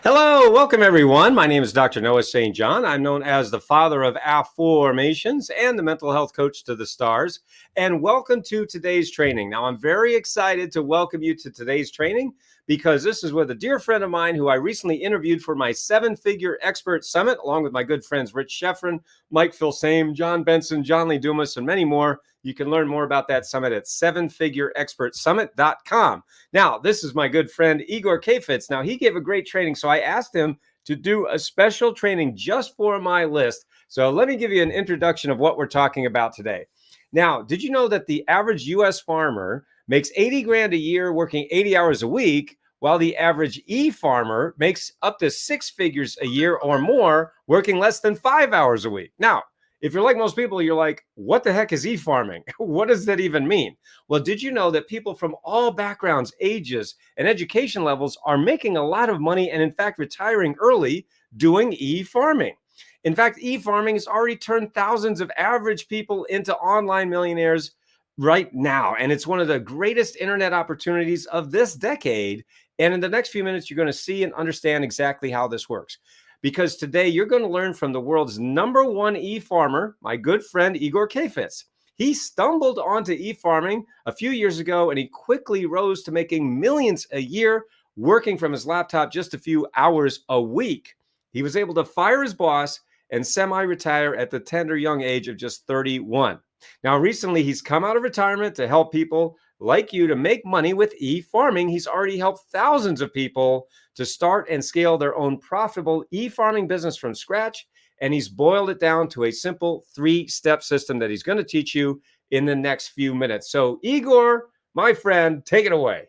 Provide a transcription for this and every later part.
Hello, welcome everyone. My name is Dr. Noah St. John. I'm known as the father of affirmations and the mental health coach to the stars. And welcome to today's training. Now, I'm very excited to welcome you to today's training because this is with a dear friend of mine who I recently interviewed for my 7-Figure Expert Summit, along with my good friends Rich Sheffrin, Mike Filsame, John Benson, John Lee Dumas, and many more. You can learn more about that summit at 7figureexpertsummit.com. Now, this is my good friend Igor Kafitz. Now, he gave a great training, so I asked him to do a special training just for my list. So let me give you an introduction of what we're talking about today. Now, did you know that the average U.S. farmer makes 80 grand a year working 80 hours a week, while the average e-farmer makes up to 6 figures a year or more working less than 5 hours a week? Now, if you're like most people, you're like, what the heck is e-farming? What does that even mean? Well, did you know that people from all backgrounds, ages, and education levels are making a lot of money and, in fact, retiring early doing e-farming? In fact, e-farming has already turned thousands of average people into online millionaires right now. And it's one of the greatest internet opportunities of this decade. And in the next few minutes, you're going to see and understand exactly how this works. Because today you're going to learn from the world's #1 e-farmer, my good friend Igor Kafitz. He stumbled onto e-farming a few years ago, and he quickly rose to making millions a year working from his laptop just a few hours a week. He was able to fire his boss and semi-retire at the tender young age of just 31. Now, recently, he's come out of retirement to help people like you to make money with e-farming. He's already helped thousands of people to start and scale their own profitable e-farming business from scratch. And he's boiled it down to a simple 3-step system that he's going to teach you in the next few minutes. So, Igor, my friend, take it away.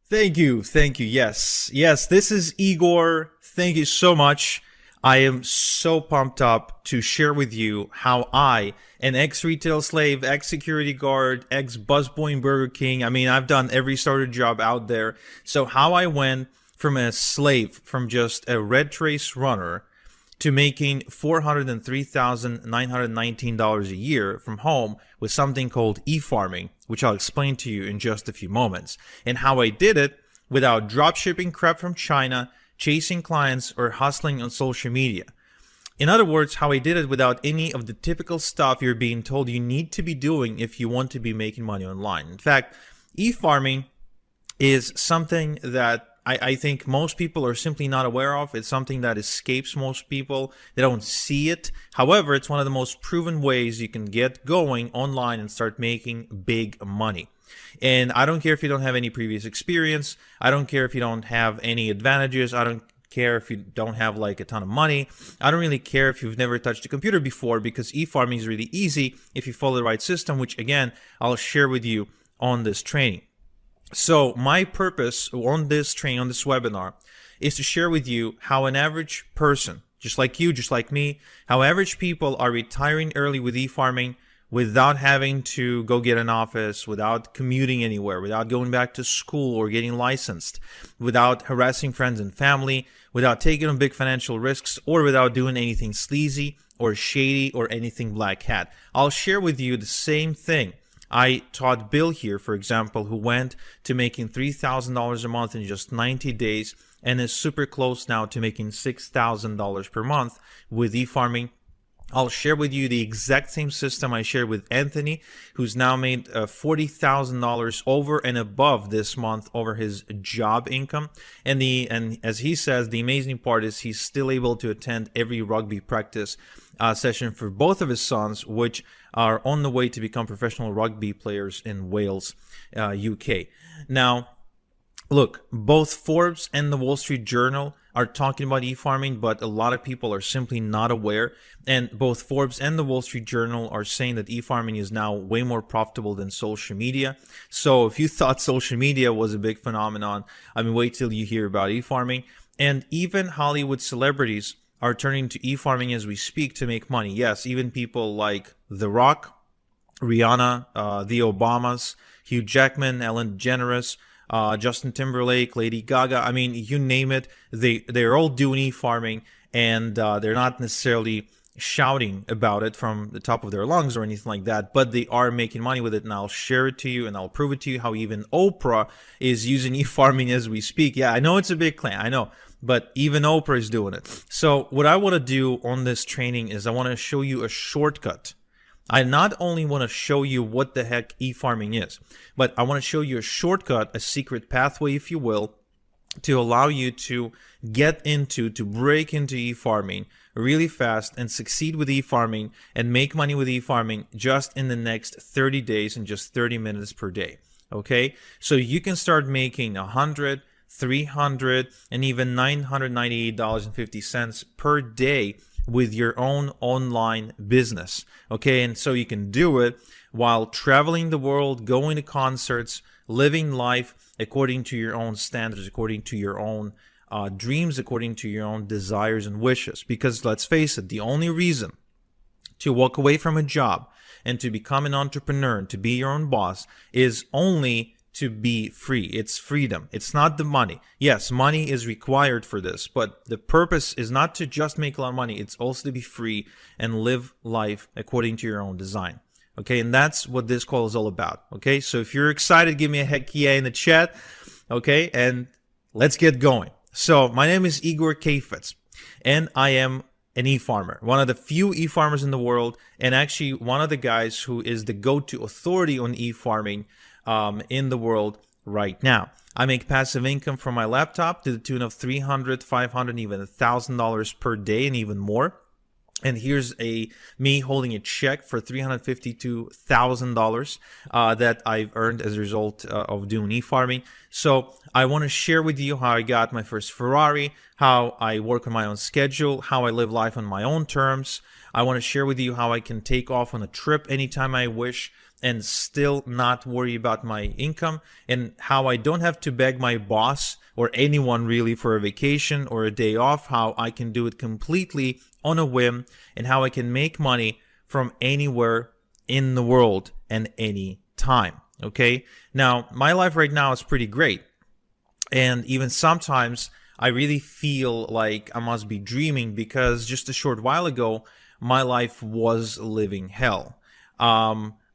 Thank you. Thank you. Yes. Yes, this is Igor. Thank you so much. I am so pumped up to share with you how I, an ex-retail slave, ex-security guard, ex-busboy in Burger King, I've done every sort of job out there. So how I went from a slave, from just a red trace runner, to making $403,919 a year from home with something called e-farming, which I'll explain to you in just a few moments, and how I did it without drop shipping crap from China, chasing clients, or hustling on social media. In other words, how I did it without any of the typical stuff you're being told you need to be doing if you want to be making money online. In fact, e-farming is something that I think most people are simply not aware of. It's something that escapes most people. They don't see it. However, it's one of the most proven ways you can get going online and start making big money. And I don't care if you don't have any previous experience. I don't care if you don't have any advantages. I don't care if you don't have like a ton of money. I don't really care if you've never touched a computer before, because e-farming is really easy if you follow the right system, which again, I'll share with you on this training. So my purpose on this training, on this webinar, is to share with you how an average person, just like you, just like me, how average people are retiring early with e-farming without having to go get an office, without commuting anywhere, without going back to school or getting licensed, without harassing friends and family, without taking on big financial risks, or without doing anything sleazy or shady or anything black hat. I'll share with you the same thing I taught Bill here, for example, who went to making $3,000 a month in just 90 days and is super close now to making $6,000 per month with e-farming. I'll share with you the exact same system I shared with Anthony, who's now made $40,000 over and above this month over his job income. And as he says, the amazing part is he's still able to attend every rugby practice session for both of his sons, which are on the way to become professional rugby players in Wales, UK. Now, look, both Forbes and the Wall Street Journal are talking about e-farming, but a lot of people are simply not aware. And both Forbes and the Wall Street Journal are saying that e-farming is now way more profitable than social media. So if you thought social media was a big phenomenon, wait till you hear about e-farming. And even Hollywood celebrities are turning to e-farming as we speak to make money. Yes, even people like The Rock, Rihanna, the Obamas, Hugh Jackman, Ellen DeGeneres, Justin Timberlake, Lady Gaga. You name it. They're all doing e-farming, and they're not necessarily shouting about it from the top of their lungs or anything like that, but they are making money with it. And I'll share it to you and I'll prove it to you how even Oprah is using e-farming as we speak. Yeah, I know it's a big claim, I know, but even Oprah is doing it. So what I want to do on this training is I want to show you a shortcut. I not only want to show you what the heck e-farming is, but I want to show you a shortcut, a secret pathway, if you will, to allow you to to break into e-farming really fast and succeed with e-farming and make money with e-farming just in the next 30 days and just 30 minutes per day. Okay, so you can start making 100, 300, and even $998.50 per day with your own online business. Okay, and so you can do it while traveling the world, going to concerts, living life according to your own standards, according to your own dreams, according to your own desires and wishes. Because let's face it, the only reason to walk away from a job and to become an entrepreneur and to be your own boss is only to be free. It's freedom. It's not the money. Yes, money is required for this, but the purpose is not to just make a lot of money. It's also to be free and live life according to your own design. Okay, and that's what this call is all about. Okay, so if you're excited, give me a heck yeah in the chat. Okay, and let's get going. So my name is Igor Kafetz, and I am an e-farmer, one of the few e-farmers in the world, and actually one of the guys who is the go-to authority on e-farming in the world right now. I make passive income from my laptop to the tune of $300, $500, even $1,000 per day, and even more. And here's me holding a check for $352,000 that I've earned as a result of doing e-farming. So I want to share with you how I got my first Ferrari, how I work on my own schedule, how I live life on my own terms. I want to share with you how I can take off on a trip anytime I wish and still not worry about my income, and how I don't have to beg my boss or anyone really for a vacation or a day off, how I can do it completely on a whim, and how I can make money from anywhere in the world and any time. Okay, now my life right now is pretty great, and even sometimes I really feel like I must be dreaming, because just a short while ago my life was living hell.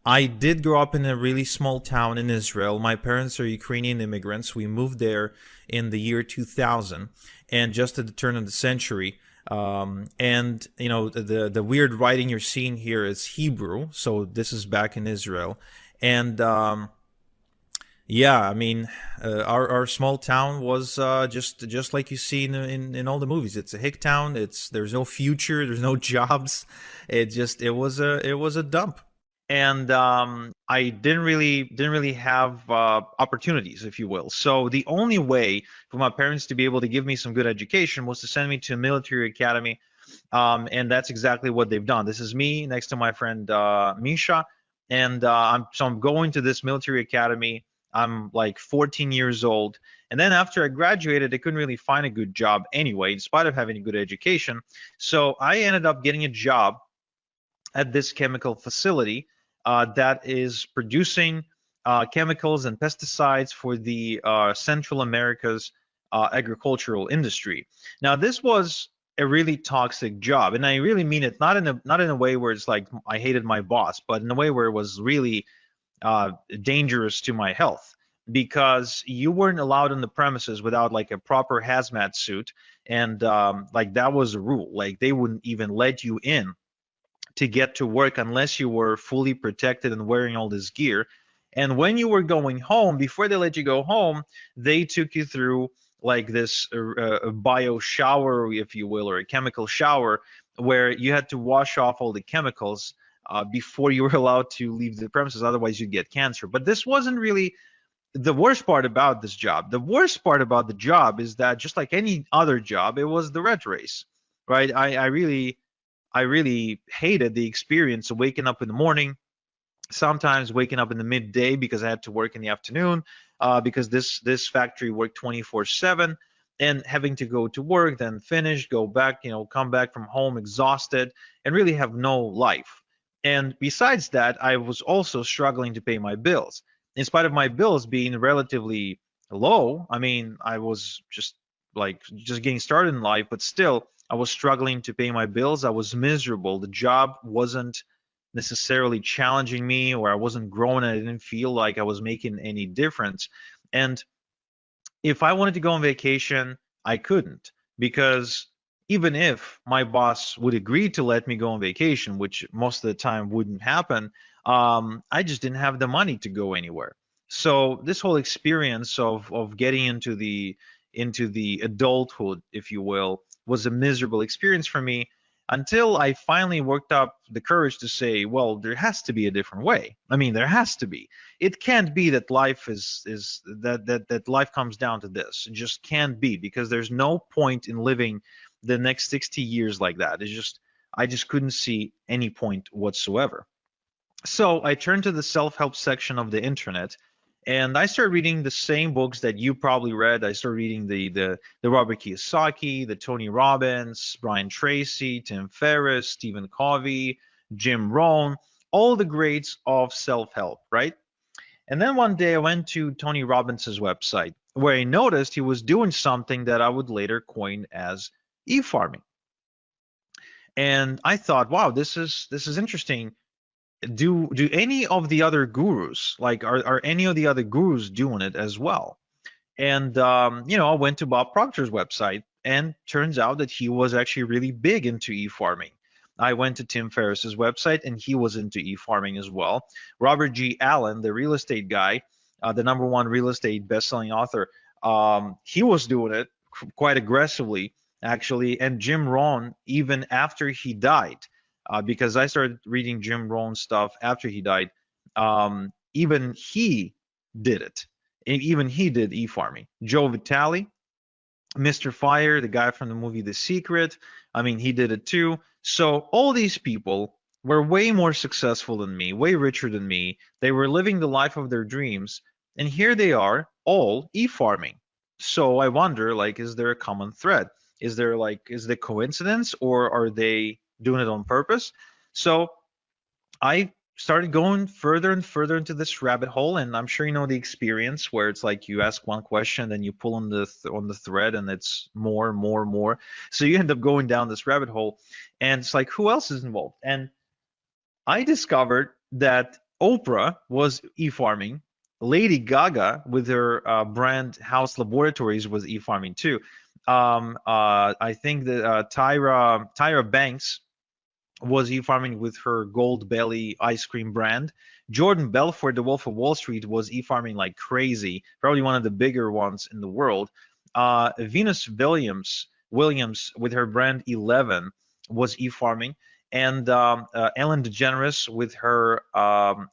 I did grow up in a really small town in Israel. My parents are Ukrainian immigrants. We moved there in the year 2000, and just at the turn of the century. And you know, the weird writing you're seeing here is Hebrew, so this is back in Israel. And yeah, I mean, our small town was just like you see in all the movies. It's a hick town. There's no future. There's no jobs. It was a dump. And I didn't really have opportunities, if you will. So the only way for my parents to be able to give me some good education was to send me to a military academy, and that's exactly what they've done. This is me next to my friend Misha, and I'm going to this military academy. I'm like 14 years old, and then after I graduated, I couldn't really find a good job anyway, in spite of having a good education. So I ended up getting a job at this chemical facility that is producing chemicals and pesticides for the Central America's agricultural industry. Now, this was a really toxic job, and I really mean it not in a way where it's like I hated my boss, but in a way where it was really dangerous to my health, because you weren't allowed on the premises without like a proper hazmat suit, and like that was a rule. Like they wouldn't even let you in to get to work unless you were fully protected and wearing all this gear. And when you were going home, before they let you go home, they took you through like this bio shower, if you will, or a chemical shower, where you had to wash off all the chemicals before you were allowed to leave the premises. Otherwise, you'd get cancer. But this wasn't really the worst part about this job. The worst part about the job is that, just like any other job, it was the rat race, right? I really hated the experience of waking up in the morning, sometimes waking up in the midday because I had to work in the afternoon, because this factory worked 24/7, and having to go to work, then finish, go back, come back from home exhausted, and really have no life. And besides that, I was also struggling to pay my bills. In spite of my bills being relatively low, I mean, I was just getting started in life, but still, I was struggling to pay my bills. I was miserable. The job wasn't necessarily challenging me, or I wasn't growing. I didn't feel like I was making any difference. And if I wanted to go on vacation, I couldn't, because even if my boss would agree to let me go on vacation, which most of the time wouldn't happen, I just didn't have the money to go anywhere. So this whole experience of getting into the adulthood, if you will, was a miserable experience for me, until I finally worked up the courage to say, well, there has to be a different way. I mean, there has to be. It can't be that life is that life comes down to this. It just can't be, because there's no point in living the next 60 years like that. It's just, I just couldn't see any point whatsoever. So I turned to the self-help section of the internet, and I started reading the same books that you probably read. I started reading the Robert Kiyosaki, the Tony Robbins, Brian Tracy, Tim Ferriss, Stephen Covey, Jim Rohn, all the greats of self-help, right? And then one day I went to Tony Robbins's website, where I noticed he was doing something that I would later coin as e-farming. And I thought, wow, this is interesting. Do any of the other gurus, like, are any of the other gurus doing it as well? And I went to Bob Proctor's website, and turns out that he was actually really big into e-farming. I went to Tim Ferriss's website, and he was into e-farming as well. Robert G. Allen, the real estate guy, the number one real estate best-selling author, he was doing it quite aggressively, actually. And Jim Rohn, even after he died, because I started reading Jim Rohn stuff after he died, even he did it. Even he did e-farming. Joe Vitale, Mr. Fire, the guy from the movie The Secret, I mean, he did it too. So all these people were way more successful than me, way richer than me. They were living the life of their dreams. And here they are, all e-farming. So I wonder, like, is there a common thread? Is there coincidence, or are they doing it on purpose? So I started going further and further into this rabbit hole, and I'm sure you know the experience where it's like you ask one question, then you pull on the thread, and it's more, more, more. So you end up going down this rabbit hole, and it's like, who else is involved? And I discovered that Oprah was e-farming. Lady Gaga, with her brand House Laboratories, was e-farming too. I think that Tyra Banks was e-farming with her Gold Belly ice cream brand. Jordan Belfort, the Wolf of Wall Street, was e-farming like crazy, probably one of the bigger ones in the world. Venus Williams with her brand 11 was e-farming. And Ellen DeGeneres with her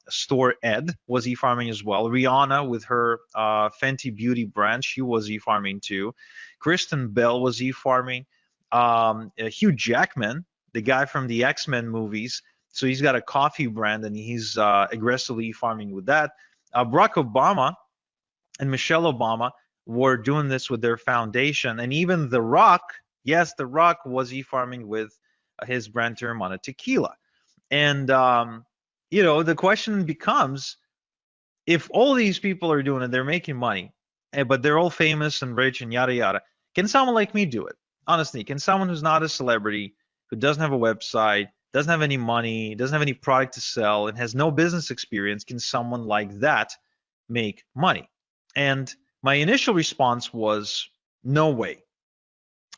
store Ed was e-farming as well. Rihanna with her Fenty Beauty brand, she was e-farming too. Kristen Bell was e-farming. Hugh Jackman, the guy from the X-Men movies. So he's got a coffee brand, and he's aggressively farming with that. Barack Obama and Michelle Obama were doing this with their foundation. And even The Rock, yes, The Rock was e-farming with his brand Teremana Tequila. And, the question becomes, if all these people are doing it, they're making money, but they're all famous and rich and yada yada. Can someone like me do it? Honestly, can someone who's not a celebrity, who doesn't have a website, doesn't have any money, doesn't have any product to sell, and has no business experience, can someone like that make money? And my initial response was, no way.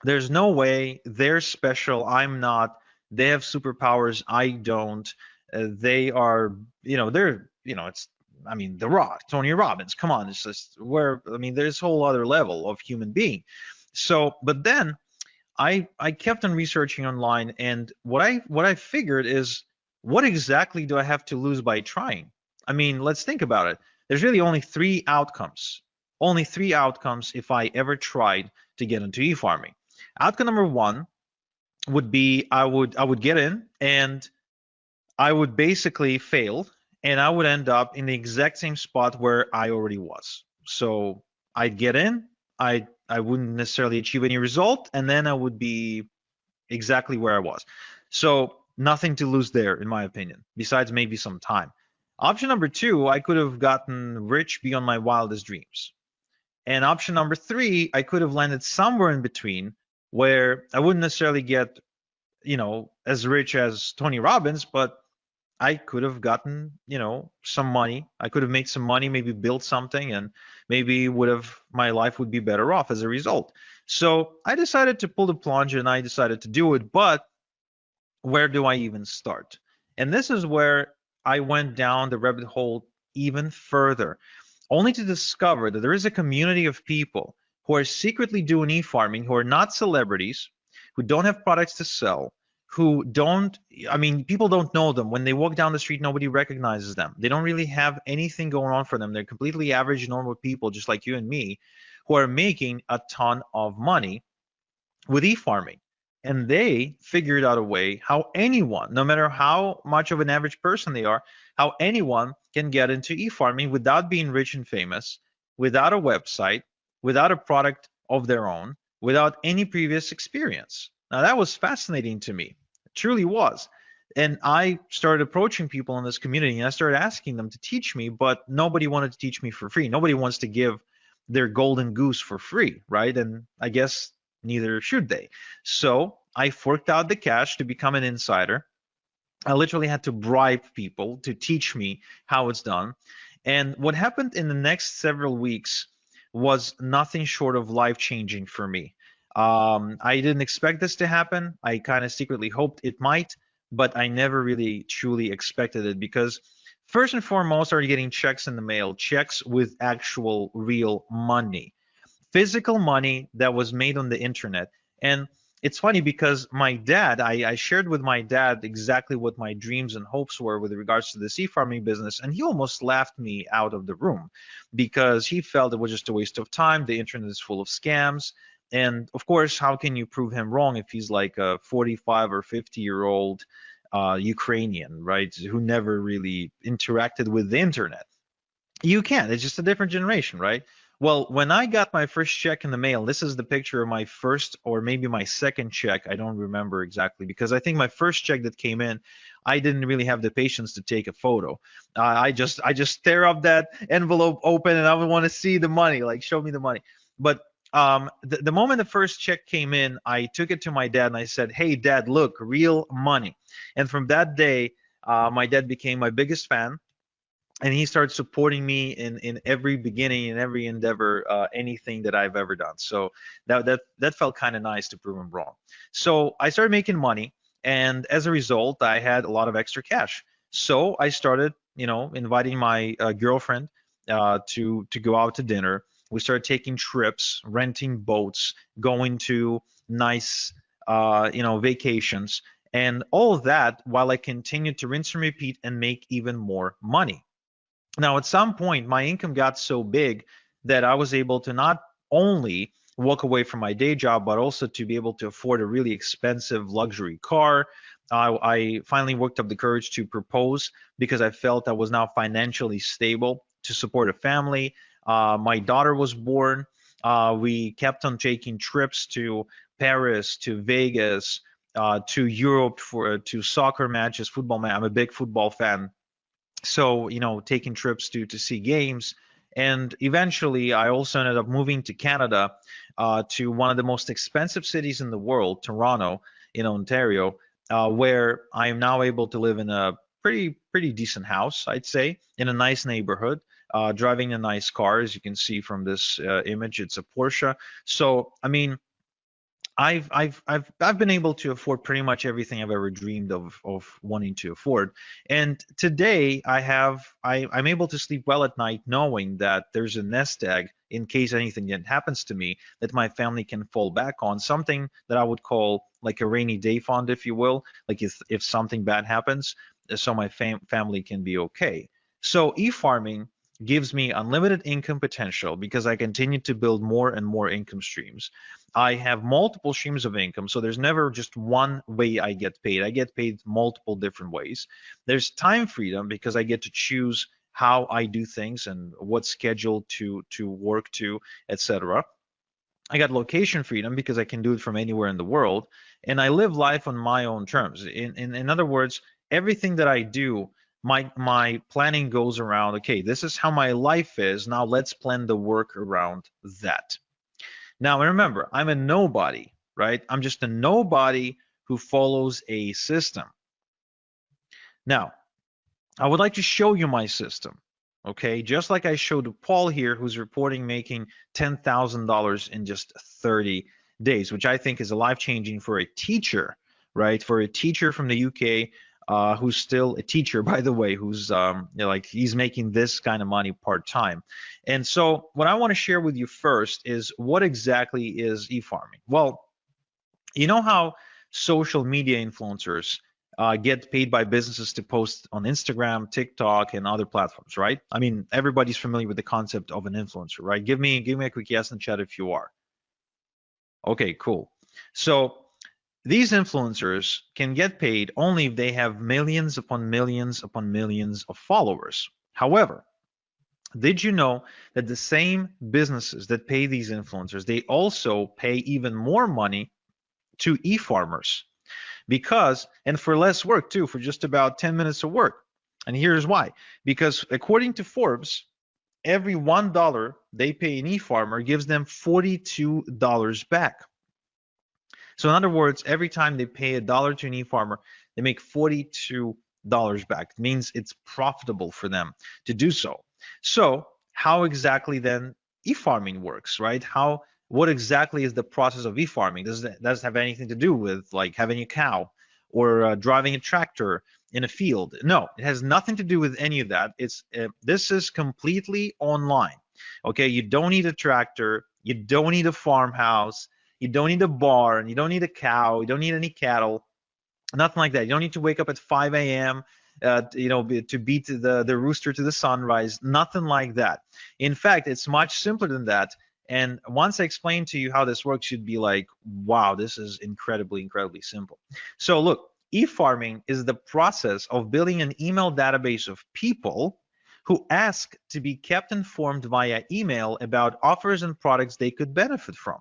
There's no way. They're special. I'm not. They have superpowers. I don't. They are, it's, I mean, The Rock, Tony Robbins. Come on, it's just where, I mean, there's a whole other level of human being. So, but then I kept on researching online, and what I figured is, what exactly do I have to lose by trying? I mean, let's think about it. There's really only three outcomes. Only three outcomes if I ever tried to get into e-farming. Outcome number one would be, I would get in, and I would basically fail, and I would end up in the exact same spot where I already was. So I'd get in, I wouldn't necessarily achieve any result, and then I would be exactly where I was. So nothing to lose there, in my opinion, besides maybe some time. Option number two, I could have gotten rich beyond my wildest dreams. And option number three, I could have landed somewhere in between, where I wouldn't necessarily get, as rich as Tony Robbins, but I could have gotten, some money. I could have made some money, maybe built something, and maybe would have my life would be better off as a result. So I decided to pull the plunge and I decided to do it. But where do I even start? And this is where I went down the rabbit hole even further, only to discover that there is a community of people who are secretly doing e-farming, who are not celebrities, who don't have products to sell, who don't, I mean, people don't know them. When they walk down the street, nobody recognizes them. They don't really have anything going on for them. They're completely average, normal people, just like you and me, who are making a ton of money with e-farming. And they figured out a way how anyone, no matter how much of an average person they are, how anyone can get into e-farming without being rich and famous, without a website, without a product of their own, without any previous experience. Now that was fascinating to me. It truly was. And I started approaching people in this community and I started asking them to teach me, but nobody wanted to teach me for free. Nobody wants to give their golden goose for free, right? And I guess neither should they. So I forked out the cash to become an insider. I literally had to bribe people to teach me how it's done. And what happened in the next several weeks was nothing short of life changing for me. I didn't expect this to happen. I kind of secretly hoped it might, but I never really truly expected it because first and foremost, I started getting checks in the mail, checks with actual real money, physical money that was made on the internet. And it's funny because my dad, I shared with my dad exactly what my dreams and hopes were with regards to the sea farming business, and he almost laughed me out of the room because he felt it was just a waste of time. The internet is full of scams. And of course, how can you prove him wrong if he's like a 45 or 50-year-old Ukrainian, right, who never really interacted with the internet? You can. It's just a different generation, right? Well, when I got my first check in the mail, this is the picture of my first or maybe my second check. I don't remember exactly because I think my first check that came in, I didn't really have the patience to take a photo. I just stare up that envelope open and I would want to see the money, like show me the money. But the moment the first check came in, I took it to my dad and I said, "Hey, Dad, look, real money." And from that day, my dad became my biggest fan and he started supporting me in every beginning in every endeavor, anything that I've ever done. So that felt kind of nice to prove him wrong. So I started making money, and as a result, I had a lot of extra cash. So I started, inviting my girlfriend to go out to dinner. We started taking trips, renting boats, going to nice vacations, and all of that while I continued to rinse and repeat and make even more money. Now, at some point, my income got so big that I was able to not only walk away from my day job, but also to be able to afford a really expensive luxury car. I finally worked up the courage to propose because I felt I was now financially stable to support a family. My daughter was born. We kept on taking trips to Paris, to Vegas, to Europe for to soccer matches, football match. I'm a big football fan, so taking trips to see games. And eventually I also ended up moving to Canada, to one of the most expensive cities in the world, Toronto, in Ontario, where I am now able to live in a pretty decent house, I'd say, in a nice neighborhood, driving a nice car. As you can see from this image, it's a Porsche. So I mean, I've been able to afford pretty much everything I've ever dreamed of wanting to afford. And today I'm able to sleep well at night knowing that there's a nest egg in case anything happens to me that my family can fall back on, something that I would call like a rainy day fund, if you will, like if something bad happens, so my family can be okay. So e-farming gives me unlimited income potential because I continue to build more and more income streams. I have multiple streams of income, so there's never just one way I get paid. I get paid multiple different ways. There's time freedom because I get to choose how I do things and what schedule to work to, etc. I got location freedom because I can do it from anywhere in the world, and I live life on my own terms. In other words, everything that I do, my planning goes around, okay, this is how my life is. Now let's plan the work around that. Now remember, I'm a nobody. right? I'm just a nobody who follows a system. Now, I would like to show you my system, okay? Just like I showed Paul here, who's reporting making $10,000 in just 30 days, which I think is a life-changing for a teacher, right? For a teacher from the UK, who's still a teacher, by the way, who's like he's making this kind of money part-time. And so what I want to share with you first is what exactly is e-farming? Well, you know how social media influencers get paid by businesses to post on Instagram, TikTok, and other platforms, right? I mean, everybody's familiar with the concept of an influencer, right? Give me a quick yes in the chat if you are. Okay, cool. So these influencers can get paid only if they have millions upon millions upon millions of followers. However, did you know that the same businesses that pay these influencers, they also pay even more money to e-farmers? Because, and for less work too, for just about 10 minutes of work. And here's why. Because according to Forbes, every $1 they pay an e-farmer gives them $42 back. So in other words, every time they pay a dollar to an e-farmer, they make $42 back. It means it's profitable for them to do so. So how exactly then e-farming works, right? What exactly is the process of e-farming? Does it have anything to do with like having a cow or driving a tractor in a field? No, it has nothing to do with any of that. This is completely online. Okay, you don't need a tractor, you don't need a farmhouse, you don't need a barn, you don't need a cow, you don't need any cattle, nothing like that. You don't need to wake up at 5 a.m. To beat the rooster to the sunrise, nothing like that. In fact, it's much simpler than that. And once I explain to you how this works, you'd be like, wow, this is incredibly, incredibly simple. So look, e-farming is the process of building an email database of people who ask to be kept informed via email about offers and products they could benefit from.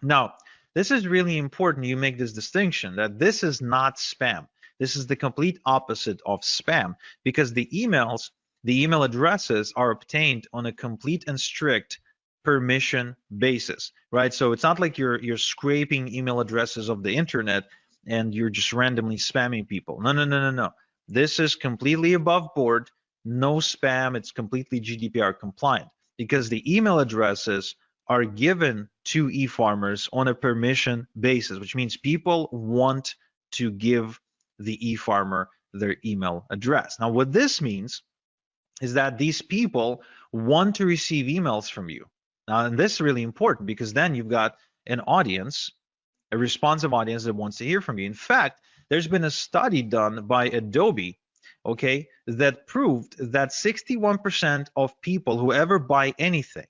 Now, this is really important you make this distinction that this is not spam. This is the complete opposite of spam because the email addresses are obtained on a complete and strict permission basis, right? So it's not like you're scraping email addresses of the internet and you're just randomly spamming people. No, no, no, no, no. This is completely above board, no spam. It's completely GDPR compliant because the email addresses are given to e-farmers on a permission basis, which means people want to give the e-farmer their email address. Now, what this means is that these people want to receive emails from you. Now, and this is really important because then you've got an audience, a responsive audience that wants to hear from you. In fact, there's been a study done by Adobe, okay, that proved that 61% of people who ever buy anything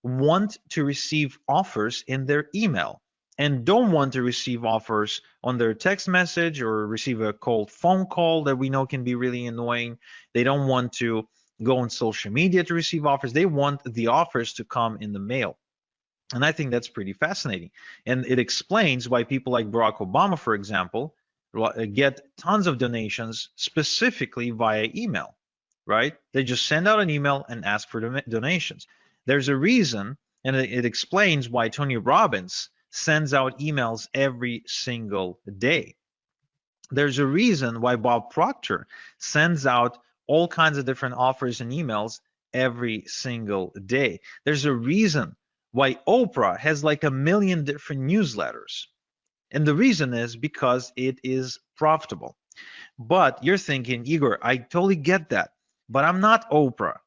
want to receive offers in their email and don't want to receive offers on their text message or receive a cold phone call that we know can be really annoying. They don't want to go on social media to receive offers. They want the offers to come in the mail. And I think that's pretty fascinating. And it explains why people like Barack Obama, for example, get tons of donations specifically via email, right? They just send out an email and ask for donations. There's a reason, and it explains why Tony Robbins sends out emails every single day. There's a reason why Bob Proctor sends out all kinds of different offers and emails every single day. There's a reason why Oprah has like 1 million different newsletters. And the reason is because it is profitable. But you're thinking, Igor, I totally get that. But I'm not Oprah.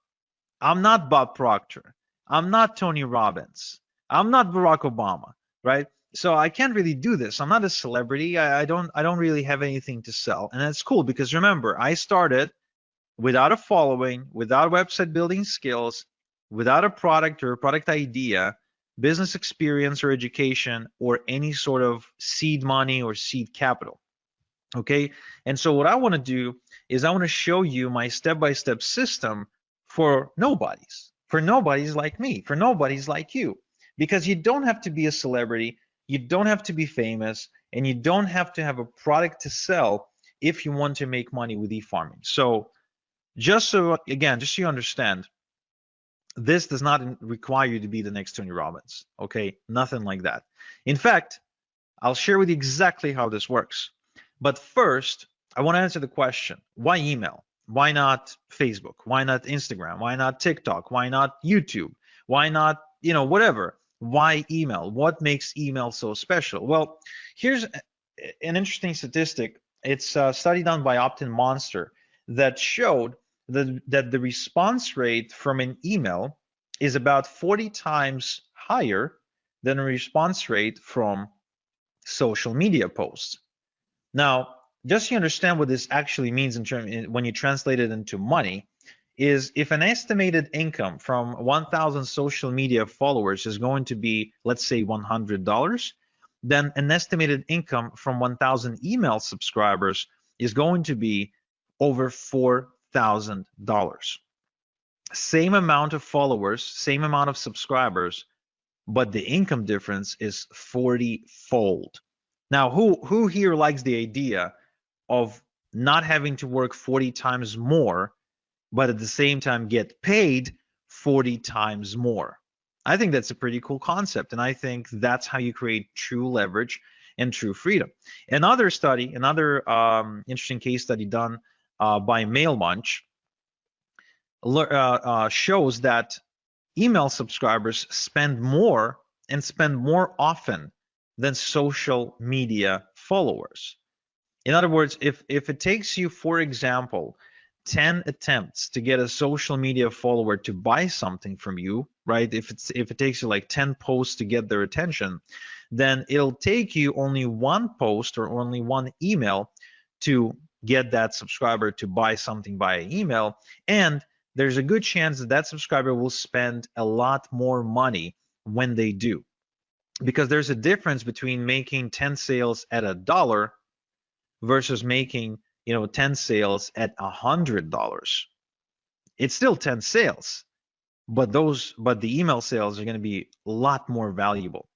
I'm not Bob Proctor. I'm not Tony Robbins. I'm not Barack Obama, right? So I can't really do this. I'm not a celebrity. I don't really have anything to sell. And that's cool because remember, I started without a following, without website building skills, without a product or a product idea, business experience or education, or any sort of seed money or seed capital. Okay. And so what I want to do is I want to show you my step-by-step system for nobodies like me, for nobodies like you, because you don't have to be a celebrity, you don't have to be famous, and you don't have to have a product to sell if you want to make money with e-farming. So just so you understand, this does not require you to be the next Tony Robbins. Okay, nothing like that. In fact, I'll share with you exactly how this works. But first, I want to answer the question, why email? Why not Facebook? Why not Instagram? Why not TikTok? Why not YouTube? Why not, whatever? Why email? What makes email so special? Well, here's an interesting statistic. It's a study done by Opt-in Monster that showed that the response rate from an email is about 40 times higher than a response rate from social media posts. Now, just so you understand what this actually means when you translate it into money, is if an estimated income from 1,000 social media followers is going to be, let's say, $100, then an estimated income from 1,000 email subscribers is going to be over $4,000. Same amount of followers, same amount of subscribers, but the income difference is 40-fold. Now, who here likes the idea of not having to work 40 times more, but at the same time get paid 40 times more? I think that's a pretty cool concept, and I think that's how you create true leverage and true freedom. Another study, another interesting case study done by MailMunch shows that email subscribers spend more and spend more often than social media followers. In other words, if it takes you, for example, 10 attempts to get a social media follower to buy something from you, right? If it takes you like 10 posts to get their attention, then it'll take you only one post or only one email to get that subscriber to buy something via email. And there's a good chance that that subscriber will spend a lot more money when they do. Because there's a difference between making 10 sales at $1 versus making 10 sales at $100. It's still 10 sales, but the email sales are going to be a lot more valuable.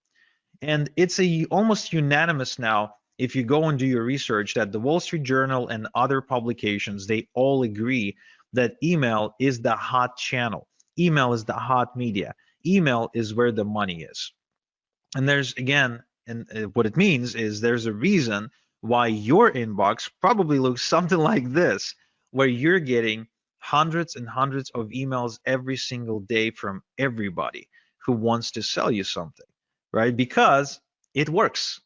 And it's almost unanimous now, if you go and do your research, that the Wall Street Journal and other publications, they all agree that email is the hot channel. Email is the hot media. Email is where the money is. And there's, again, and what it means is there's a reason why your inbox probably looks something like this, where you're getting hundreds and hundreds of emails every single day from everybody who wants to sell you something, right? Because it works.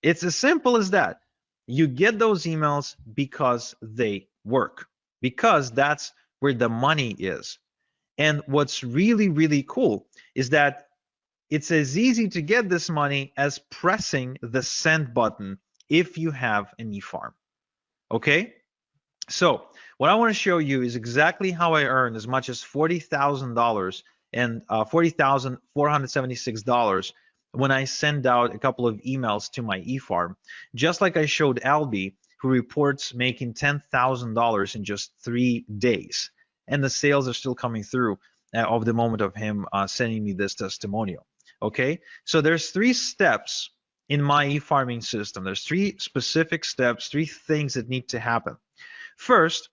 It's as simple as that. You get those emails because they work, because that's where the money is. And what's really, really cool is that it's as easy to get this money as pressing the send button if you have an eFarm. Okay? So what I want to show you is exactly how I earned as much as $40,000 and $40,476 when I send out a couple of emails to my eFarm, just like I showed Albie, who reports making $10,000 in just 3 days. And the sales are still coming through of the moment of him sending me this testimonial. Okay, so there's 3 steps in my eFarming system. There's 3 specific steps, 3 things that need to happen. First,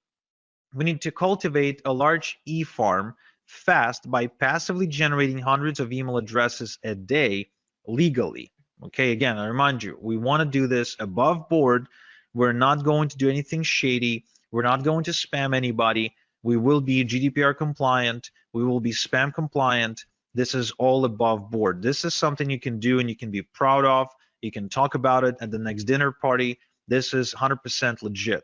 we need to cultivate a large eFarm fast by passively generating hundreds of email addresses a day legally. Okay, again, I remind you, we want to do this above board. We're not going to do anything shady. We're not going to spam anybody. We will be GDPR compliant. We will be spam compliant. This is all above board. This is something you can do and you can be proud of. You can talk about it at the next dinner party. This is 100% legit.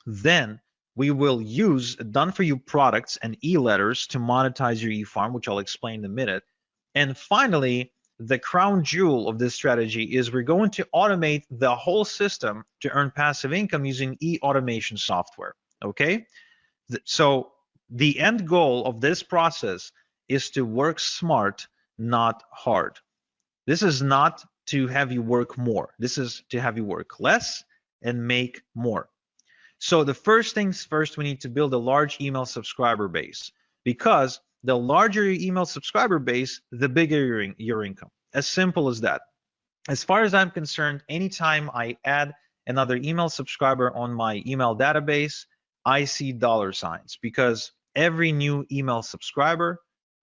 Then we will use done-for-you products and e-letters to monetize your eFarm, which I'll explain in a minute. And finally, the crown jewel of this strategy is we're going to automate the whole system to earn passive income using e-automation software. Okay? So the end goal of this process is to work smart, not hard. This is not to have you work more. This is to have you work less and make more. So the first things first, we need to build a large email subscriber base, because the larger your email subscriber base, the bigger your income. As simple as that. As far as I'm concerned, anytime I add another email subscriber on my email database, I see dollar signs, because every new email subscriber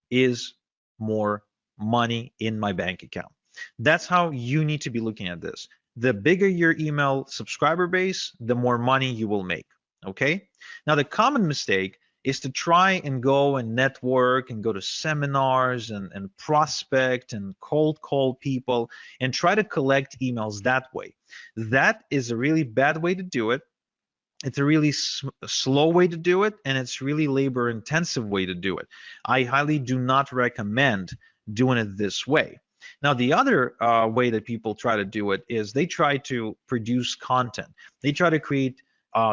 is more money in my bank account. That's how you need to be looking at this. The bigger your email subscriber base, the more money you will make. Okay. Now, the common mistake is to try and go and network and go to seminars and prospect and cold call people and try to collect emails that way. That is a really bad way to do it. It's a really slow way to do it, and it's really labor intensive way to do it. I highly do not recommend doing it this way. Now, the other way that people try to do it is they try to produce content. They try to create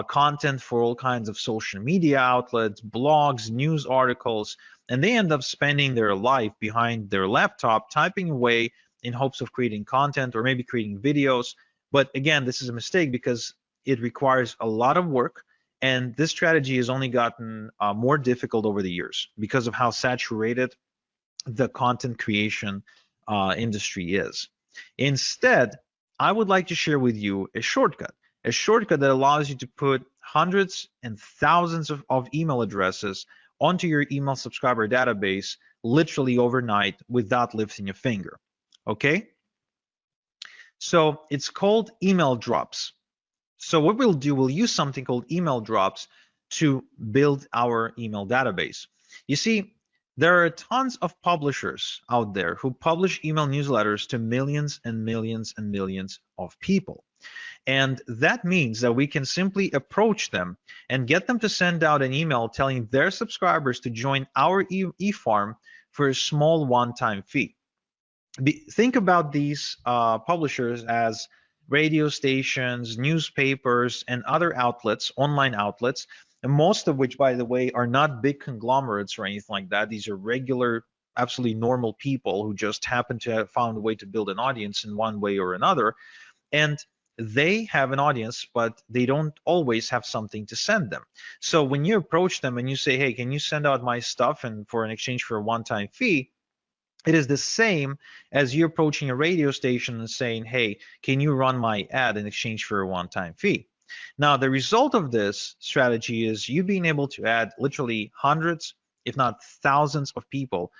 content for all kinds of social media outlets, blogs, news articles, and they end up spending their life behind their laptop typing away in hopes of creating content or maybe creating videos. But again, this is a mistake because it requires a lot of work, and this strategy has only gotten more difficult over the years because of how saturated the content creation industry is. Instead, I would like to share with you a shortcut that allows you to put hundreds and thousands of email addresses onto your email subscriber database literally overnight without lifting a finger. Okay? So it's called email drops. So what we'll do, we'll use something called email drops to build our email database. You see, there are tons of publishers out there who publish email newsletters to millions and millions and millions of people. And that means that we can simply approach them and get them to send out an email telling their subscribers to join our eFarm for a small one-time fee. Think about these publishers as radio stations, newspapers, and other outlets, online outlets, and most of which, by the way, are not big conglomerates or anything like that. These are regular, absolutely normal people who just happen to have found a way to build an audience in one way or another. And they have an audience, but they don't always have something to send them. So when you approach them and you say, hey, can you send out my stuff and for an exchange for a one-time fee? It is the same as you approaching a radio station and saying, hey, can you run my ad in exchange for a one-time fee? Now, the result of this strategy is you being able to add literally hundreds, if not thousands of people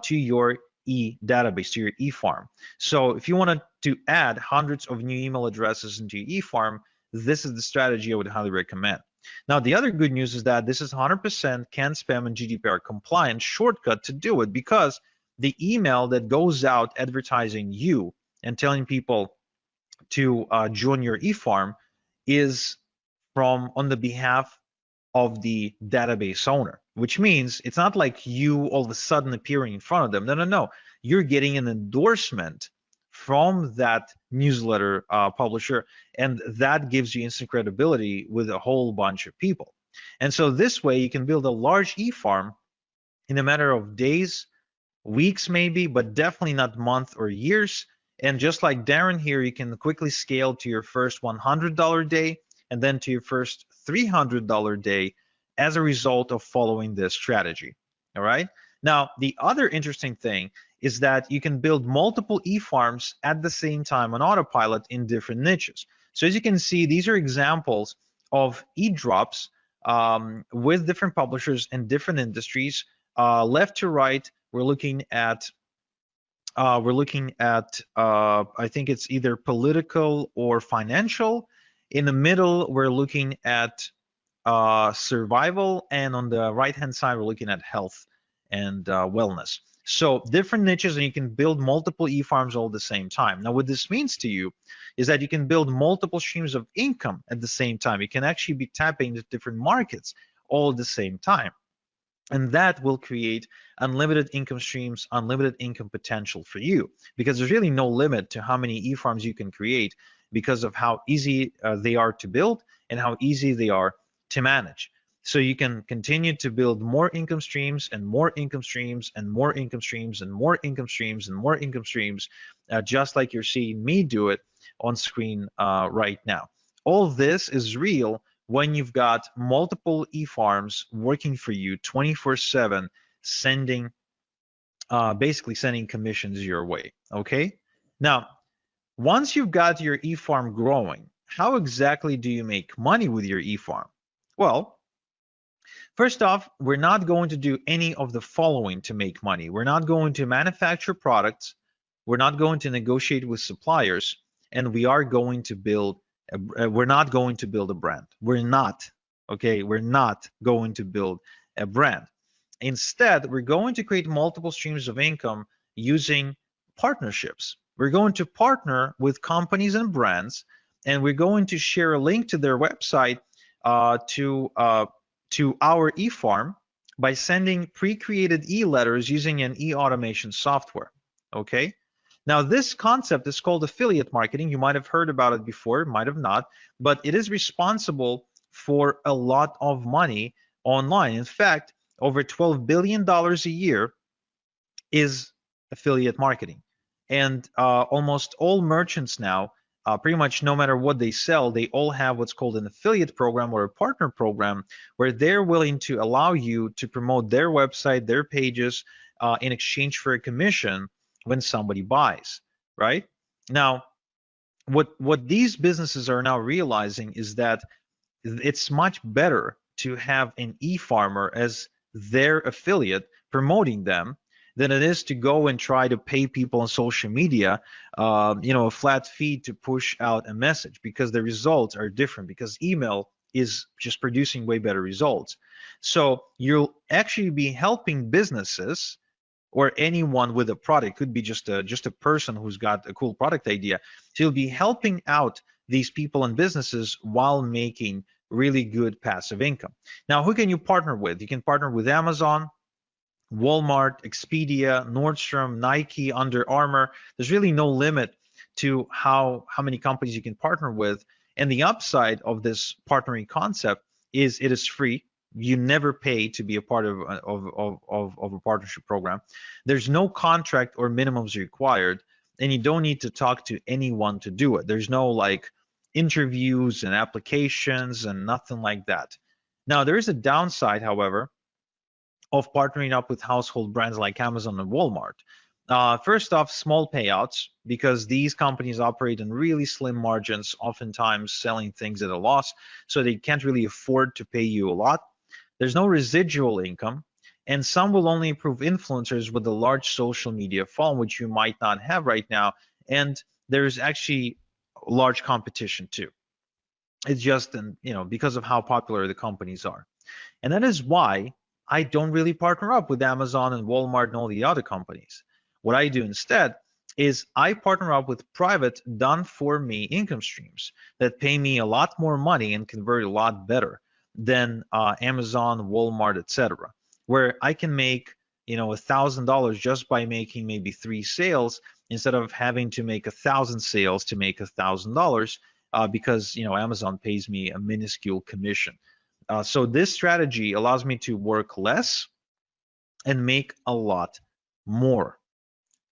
to your database, to your eFarm. So if you wanted to add hundreds of new email addresses into your eFarm, this is the strategy I would highly recommend. Now, the other good news is that this is 100% CAN spam and GDPR compliant shortcut to do it, because the email that goes out advertising you and telling people to join your eFarm is from on the behalf of the database owner, which means it's not like you all of a sudden appearing in front of them. No, no, no. You're getting an endorsement from that newsletter publisher, and that gives you instant credibility with a whole bunch of people. And so this way you can build a large eFarm in a matter of days, weeks maybe, but definitely not months or years. And just like Darren here, you can quickly scale to your first $100 day and then to your first $300 day as a result of following this strategy. All right. Now, the other interesting thing is that you can build multiple eFarms at the same time on autopilot in different niches. So as you can see, these are examples of e-drops with different publishers and different industries. Left to right, we're looking at I think it's either political or financial. In the middle, we're looking at survival, and on the right hand side, we're looking at health and wellness. So different niches, and you can build multiple eFarms all at the same time. Now, what this means to you is that you can build multiple streams of income at the same time. You can actually be tapping into different markets all at the same time. And that will create unlimited income streams, unlimited income potential for you, because there's really no limit to how many eFarms you can create because of how easy they are to build and how easy they are to manage. So you can continue to build more income streams and more income streams and more income streams and more income streams and more income streams, just like you're seeing me do it on screen right now. All this is real when you've got multiple eFarms working for you 24/7, sending basically sending commissions your way. Okay. Now, once you've got your eFarm growing, how exactly do you make money with your eFarm? Well, first off, we're not going to do any of the following to make money. We're not going to manufacture products. we're not going to negotiate with suppliers, and we are going to build we're not going to build a brand. We're not. Okay, we're not going to build a brand. Instead, we're going to create multiple streams of income using partnerships. We're going to partner with companies and brands, and we're going to share a link to their website to our eFarm by sending pre-created e-letters using an e-automation software. Okay. Now, this concept is called affiliate marketing. You might have heard about it before, might have not, but it is responsible for a lot of money online. In fact, over $12 billion a year is affiliate marketing. And almost all merchants now, pretty much no matter what they sell, they all have what's called an affiliate program or a partner program where they're willing to allow you to promote their website, their pages in exchange for a commission when somebody buys, right? Now, what these businesses are now realizing is that it's much better to have an e-farmer as their affiliate promoting them than it is to go and try to pay people on social media, a flat fee to push out a message, because the results are different, because email is just producing way better results. So you'll actually be helping businesses or anyone with a product. Could be just a person who's got a cool product idea. So you'll be helping out these people and businesses while making really good passive income. Now, who can you partner with? You can partner with Amazon, Walmart, Expedia, Nordstrom, Nike, Under Armour. There's really no limit to how many companies you can partner with. And the upside of this partnering concept is it is free. You never pay to be a part of a partnership program. There's no contract or minimums required, and you don't need to talk to anyone to do it. There's no like interviews and applications and nothing like that. Now, there is a downside, however, of partnering up with household brands like Amazon and Walmart. First off, small payouts, because these companies operate in really slim margins, oftentimes selling things at a loss, so they can't really afford to pay you a lot. There's no residual income, and some will only approve influencers with a large social media following, which you might not have right now. And there's actually large competition too. It's just, because of how popular the companies are. And that is why I don't really partner up with Amazon and Walmart and all the other companies. What I do instead is I partner up with private done for me income streams that pay me a lot more money and convert a lot better than Amazon, Walmart, etc., where I can make $1,000 just by making maybe 3 sales instead of having to make 1,000 sales to make $1,000 because Amazon pays me a minuscule commission. So this strategy allows me to work less and make a lot more.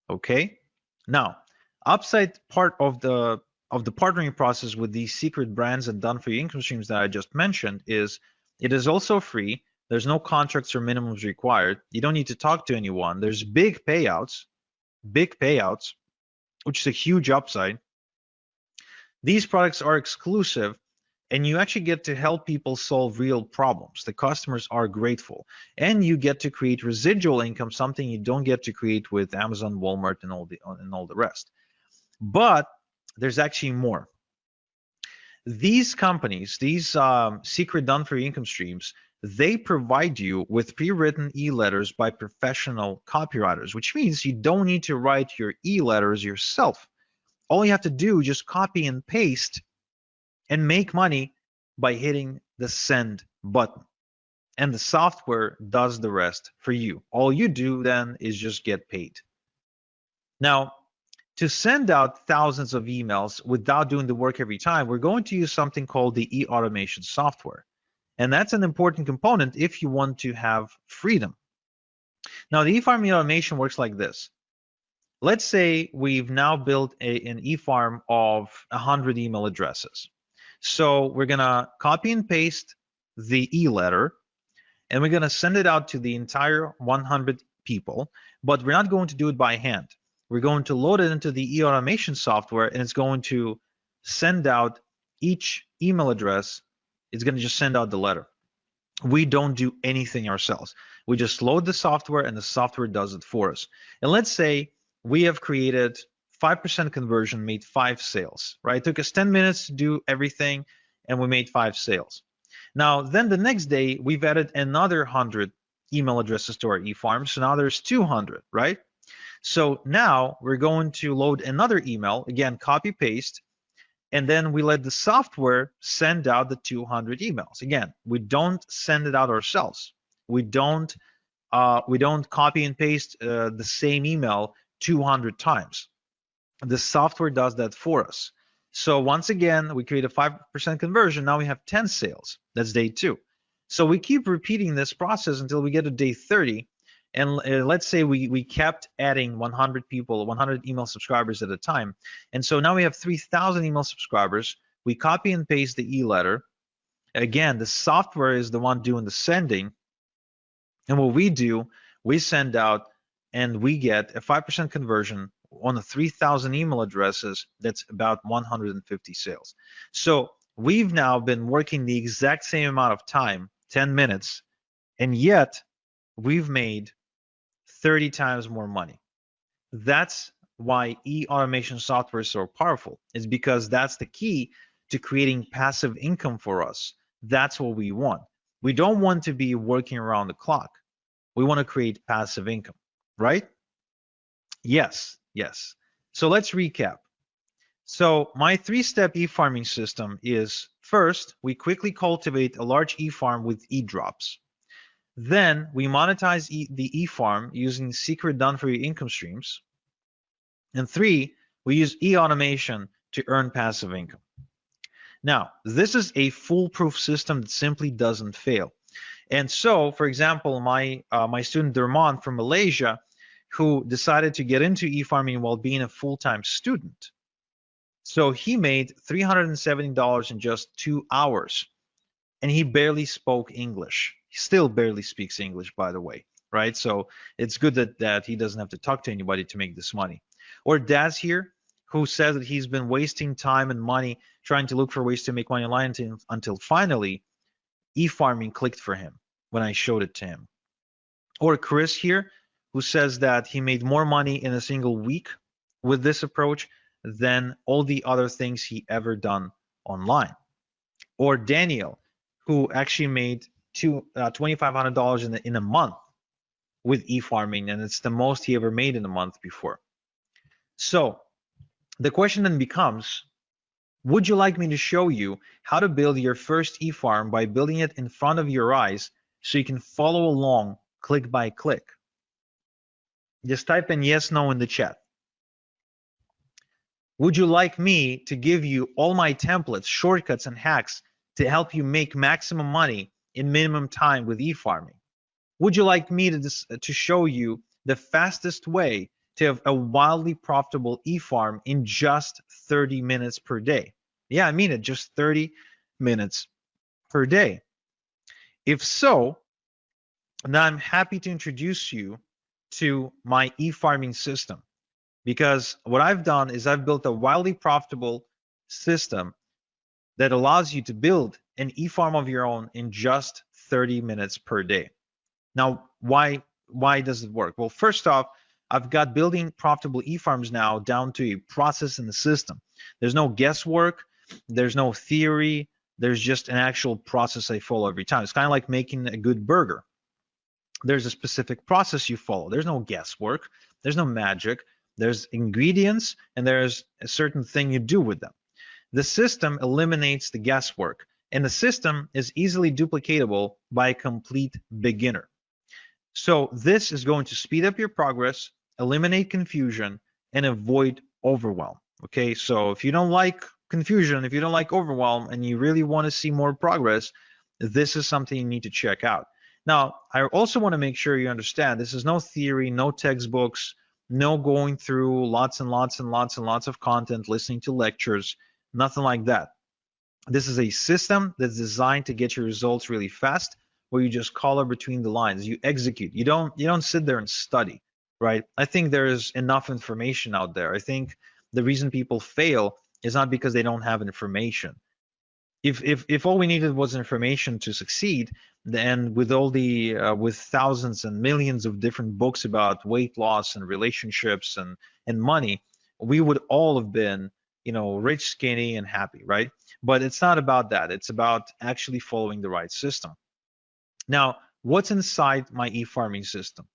Okay. Now, upside part of the partnering process with these secret brands and done for you income streams that I just mentioned is it is also free. There's no contracts or minimums required. You don't need to talk to anyone. There's big payouts, which is a huge upside. These products are exclusive, and you actually get to help people solve real problems. The customers are grateful, and you get to create residual income, something you don't get to create with Amazon, Walmart, and all the rest. But there's actually more. These companies, these secret done for you income streams, they provide you with pre-written e-letters by professional copywriters, which means you don't need to write your e-letters yourself. All you have to do is just copy and paste and make money by hitting the send button. And the software does the rest for you. All you do then is just get paid. Now, to send out thousands of emails without doing the work every time, we're going to use something called the e-automation software. And that's an important component if you want to have freedom. Now, the eFarm automation works like this. Let's say we've now built an eFarm of 100 email addresses. So we're going to copy and paste the e-letter, and we're going to send it out to the entire 100 people, but we're not going to do it by hand. We're going to load it into the e-automation software, and it's going to send out each email address. It's going to just send out the letter. We don't do anything ourselves. We just load the software, and the software does it for us. And let's say we have created 5% conversion, made 5 sales, right? It took us 10 minutes to do everything, and we made 5 sales. Now, then the next day, we've added another 100 email addresses to our eFarm. So now there's 200, right? So now we're going to load another email, again, copy paste, and then we let the software send out the 200 emails. Again, we don't send it out ourselves. We don't copy and paste the same email 200 times. The software does that for us. So once again, we create a 5% conversion. Now we have 10 sales. That's day 2. So we keep repeating this process until we get to day 30. And let's say we kept adding 100 people, 100 email subscribers at a time. And so now we have 3,000 email subscribers. We copy and paste the e-letter. Again, the software is the one doing the sending. And what we do, we send out and we get a 5% conversion on the 3,000 email addresses. That's about 150 sales. So we've now been working the exact same amount of time, 10 minutes, and yet we've made 30 times more money. That's why e-automation software is so powerful. It's because that's the key to creating passive income for us. That's what we want. We don't want to be working around the clock. We want to create passive income, right? Yes, yes. So let's recap. So my 3-step e-farming system is, first, we quickly cultivate a large e-farm with e-drops. Then we monetize the e-farm using secret done-for-you income streams. And 3, we use e-automation to earn passive income. Now, this is a foolproof system that simply doesn't fail. And so, for example, my student Derman from Malaysia, who decided to get into e-farming while being a full-time student. So he made $370 in just 2 hours, and he barely spoke English. He still barely speaks English, by the way, right? So it's good that he doesn't have to talk to anybody to make this money. Or Daz here, who says that he's been wasting time and money trying to look for ways to make money online until finally e-farming clicked for him when I showed it to him. Or Chris here, who says that he made more money in a single week with this approach than all the other things he ever done online. Or Daniel, who actually made $2,500 in a month with e-farming, and it's the most he ever made in a month before. So the question then becomes, would you like me to show you how to build your first e-farm by building it in front of your eyes so you can follow along click by click? Just type in yes, no in the chat. Would you like me to give you all my templates, shortcuts, and hacks to help you make maximum money in minimum time with e-farming? Would you like me to show you the fastest way to have a wildly profitable e-farm in just 30 minutes per day? Yeah, I mean it, just 30 minutes per day. If so, then I'm happy to introduce you to my e-farming system, because what I've done is I've built a wildly profitable system that allows you to build an e-farm of your own in just 30 minutes per day. Now, why does it work? Well, first off, I've got building profitable e-farms now down to a process in the system. There's no guesswork, there's no theory, there's just an actual process I follow every time. It's kind of like making a good burger. There's a specific process you follow. There's no guesswork, there's no magic, there's ingredients, and there's a certain thing you do with them. The system eliminates the guesswork, and the system is easily duplicatable by a complete beginner. So this is going to speed up your progress, eliminate confusion, and avoid overwhelm. Okay, so if you don't like confusion, if you don't like overwhelm, and you really want to see more progress, this is something you need to check out. Now, I also want to make sure you understand this is no theory, no textbooks, no going through lots and lots and lots and lots of content, listening to lectures, nothing like that. This is a system that's designed to get your results really fast, where you just color between the lines, you execute. You don't sit there and study, right? I think there's enough information out there. I think the reason people fail is not because they don't have information. If all we needed was information to succeed, then with all the with thousands and millions of different books about weight loss and relationships and money, we would all have been, rich, skinny, and happy, right? But it's not about that. It's about actually following the right system. Now, what's inside my e-farming system?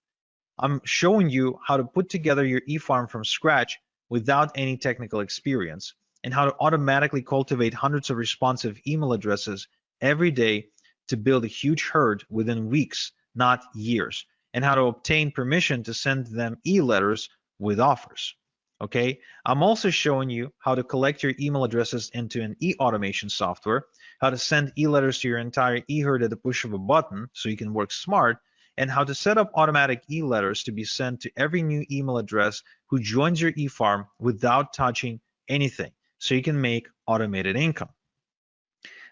I'm showing you how to put together your e-farm from scratch without any technical experience, and how to automatically cultivate hundreds of responsive email addresses every day to build a huge herd within weeks, not years, and how to obtain permission to send them e-letters with offers. Okay, I'm also showing you how to collect your email addresses into an e-automation software, how to send e-letters to your entire e-herd at the push of a button so you can work smart, and how to set up automatic e-letters to be sent to every new email address who joins your e-farm without touching anything, so you can make automated income.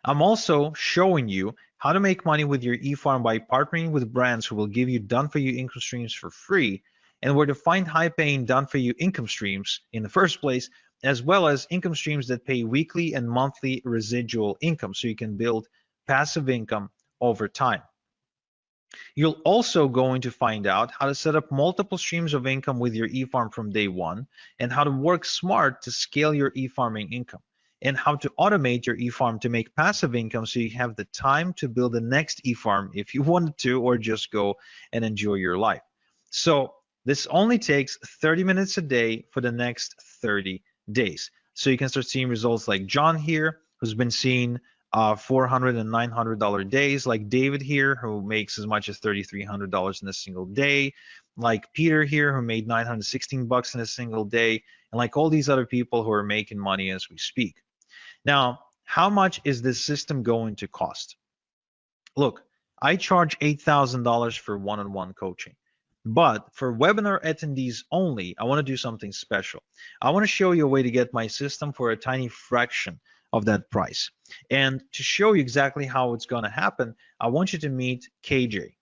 I'm also showing you how to make money with your e-farm by partnering with brands who will give you done-for-you income streams for free, and where to find high-paying done-for-you income streams in the first place, as well as income streams that pay weekly and monthly residual income, so you can build passive income over time. You're also going to find out how to set up multiple streams of income with your e-farm from day one, and how to work smart to scale your e-farming income, and how to automate your e-farm to make passive income so you have the time to build the next e-farm if you wanted to, or just go and enjoy your life. So this only takes 30 minutes a day for the next 30 days. So you can start seeing results like John here, who's been seeing $400 and $900 days, like David here, who makes as much as $3,300 in a single day, like Peter here, who made 916 bucks in a single day, and like all these other people who are making money as we speak. Now, how much is this system going to cost? Look, I charge $8,000 for one-on-one coaching. But for webinar attendees only, I want to do something special. I want to show you a way to get my system for a tiny fraction of that price. And to show you exactly how it's going to happen, I want you to meet KJ.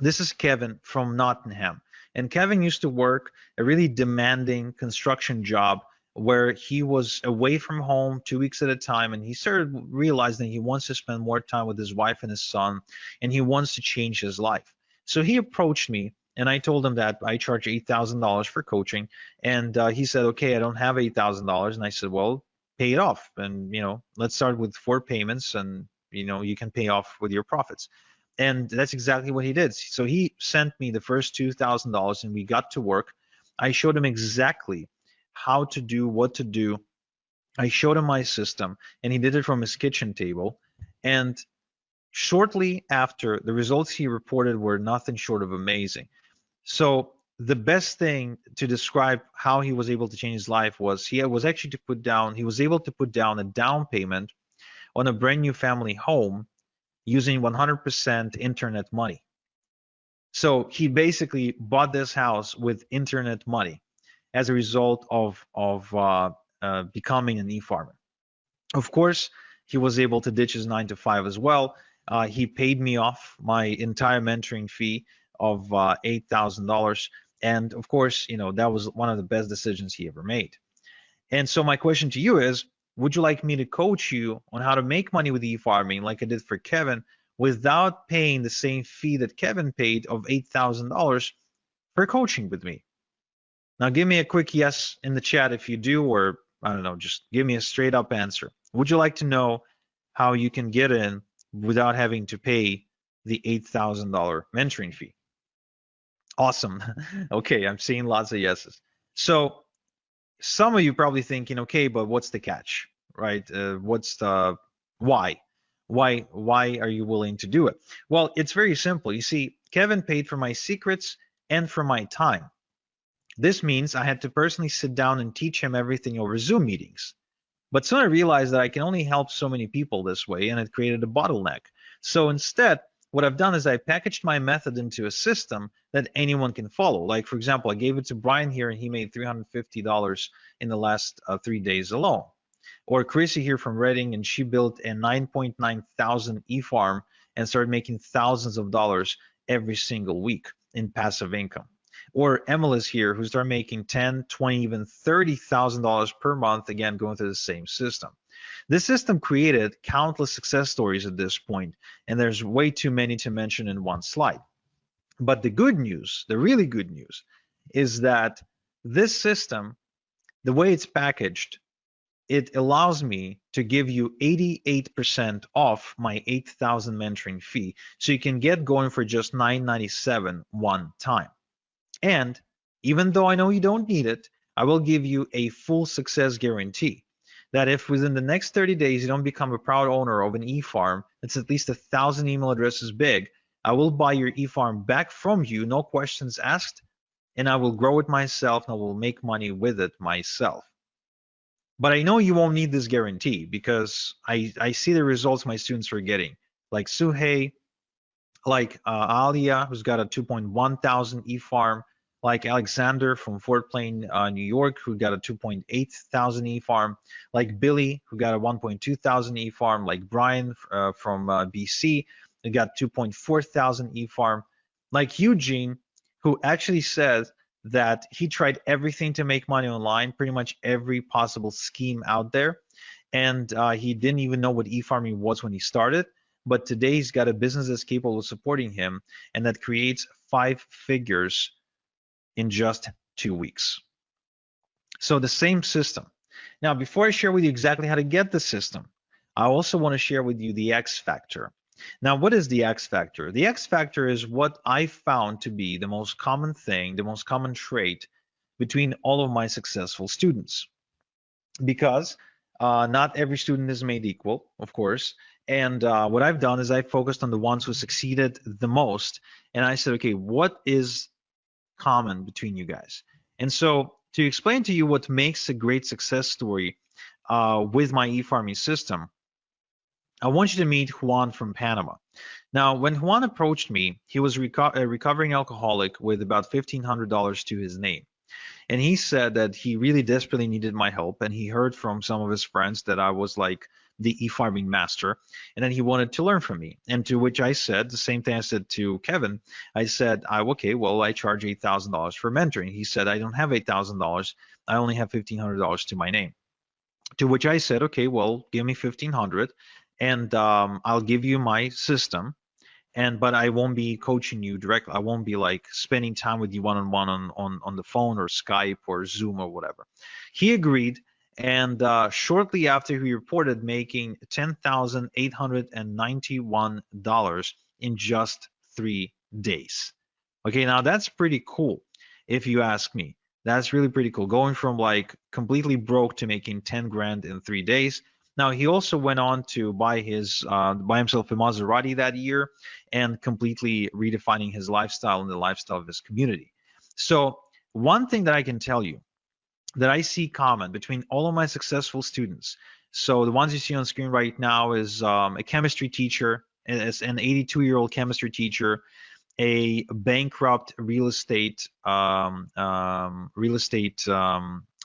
This is Kevin from Nottingham. And Kevin used to work a really demanding construction job where he was away from home 2 weeks at a time, and he started realizing he wants to spend more time with his wife and his son, and he wants to change his life. So he approached me, and I told him that I charge $8,000 for coaching, and he said, okay, I don't have $8,000. And I said, well, pay it off, and let's start with 4 payments, and you can pay off with your profits. And that's exactly what he did. So he sent me the first $2,000, and we got to work. I showed him exactly how to do what to do. I showed him my system, and he did it from his kitchen table. And shortly after, the results he reported were nothing short of amazing. So the best thing to describe how he was able to change his life was he was able to put down a down payment on a brand new family home using 100% internet money. So he basically bought this house with internet money as a result of becoming an e-farmer. Of course, he was able to ditch his 9 to 5 as well. He paid me off my entire mentoring fee of $8,000, and of course, that was one of the best decisions he ever made. And so my question to you is, would you like me to coach you on how to make money with e-farming like I did for Kevin without paying the same fee that Kevin paid of $8,000 for coaching with me? Now give me a quick yes in the chat if you do, or I don't know, just give me a straight up answer. Would you like to know how you can get in without having to pay the $8,000 mentoring fee? Awesome. Okay, I'm seeing lots of yeses. So some of you probably thinking, okay, but what's the catch, right? What's the why? Why are you willing to do it? Well, it's very simple. You see, Kevin paid for my secrets and for my time. This means I had to personally sit down and teach him everything over Zoom meetings. But soon I realized that I can only help so many people this way, and it created a bottleneck. So instead, what I've done is I packaged my method into a system that anyone can follow. Like, for example, I gave it to Brian here, and he made $350 in the last 3 days alone. Or Chrissy here from Reading, and she built a 9.9 thousand e-farm and started making thousands of dollars every single week in passive income. or MLS here, who start making 10, 20, even $30,000 per month, again, going through the same system. This system created countless success stories at this point, and there's way too many to mention in one slide. But the good news, the really good news, is that this system, the way it's packaged, it allows me to give you 88% off my 8,000 mentoring fee. So you can get going for just $997 one time. And even though I know you don't need it, I will give you a full success guarantee that if within the next 30 days you don't become a proud owner of an e-farm that's at least 1,000 email addresses big, I will buy your e-farm back from you, no questions asked, and I will grow it myself and I will make money with it myself. But I know you won't need this guarantee because I see the results my students are getting, like Suhei, like Alia, who's got a 2.1 thousand e-farm, like Alexander from Fort Plain, New York, who got a 2.8 thousand e-farm, like Billy, who got a 1.2 thousand e-farm, like Brian from BC, who got 2.4 thousand e-farm, like Eugene, who actually said that he tried everything to make money online, pretty much every possible scheme out there, and he didn't even know what e-farming was when he started, but today he's got a business that's capable of supporting him and that creates 5 figures in just 2 weeks. So the same system. Now, before I share with you exactly how to get the system, I also want to share with you the X factor. Now, what is the X factor? The X factor is what I found to be the most common thing, the most common trait between all of my successful students. Because not every student is made equal, of course. And what I've done is I focused on the ones who succeeded the most. And I said, okay, what is common between you guys? And so to explain to you what makes a great success story with my e-farming system, I want you to meet Juan from Panama. Now, when Juan approached me, he was a recovering alcoholic with about $1,500 to his name. And he said that he really desperately needed my help. And he heard from some of his friends that I was like the e-farming master. And then he wanted to learn from me. And to which I said the same thing I said to Kevin. I said, okay, well, I charge $8,000 for mentoring. He said, I don't have $8,000. I only have $1,500 to my name. To which I said, okay, well, give me 1,500 and I'll give you my system, but I won't be coaching you directly. I won't be like spending time with you one-on-one on the phone or Skype or Zoom or whatever. He agreed, and shortly after, he reported making $10,891 in just 3 days. Okay, now that's pretty cool if you ask me. That's really pretty cool, going from like completely broke to making 10 grand in 3 days. Now, he also went on to buy himself a Maserati that year and completely redefining his lifestyle and the lifestyle of his community. So one thing that I can tell you that I see common between all of my successful students. So the ones you see on screen right now is a chemistry teacher, is an 82-year-old chemistry teacher, a bankrupt real estate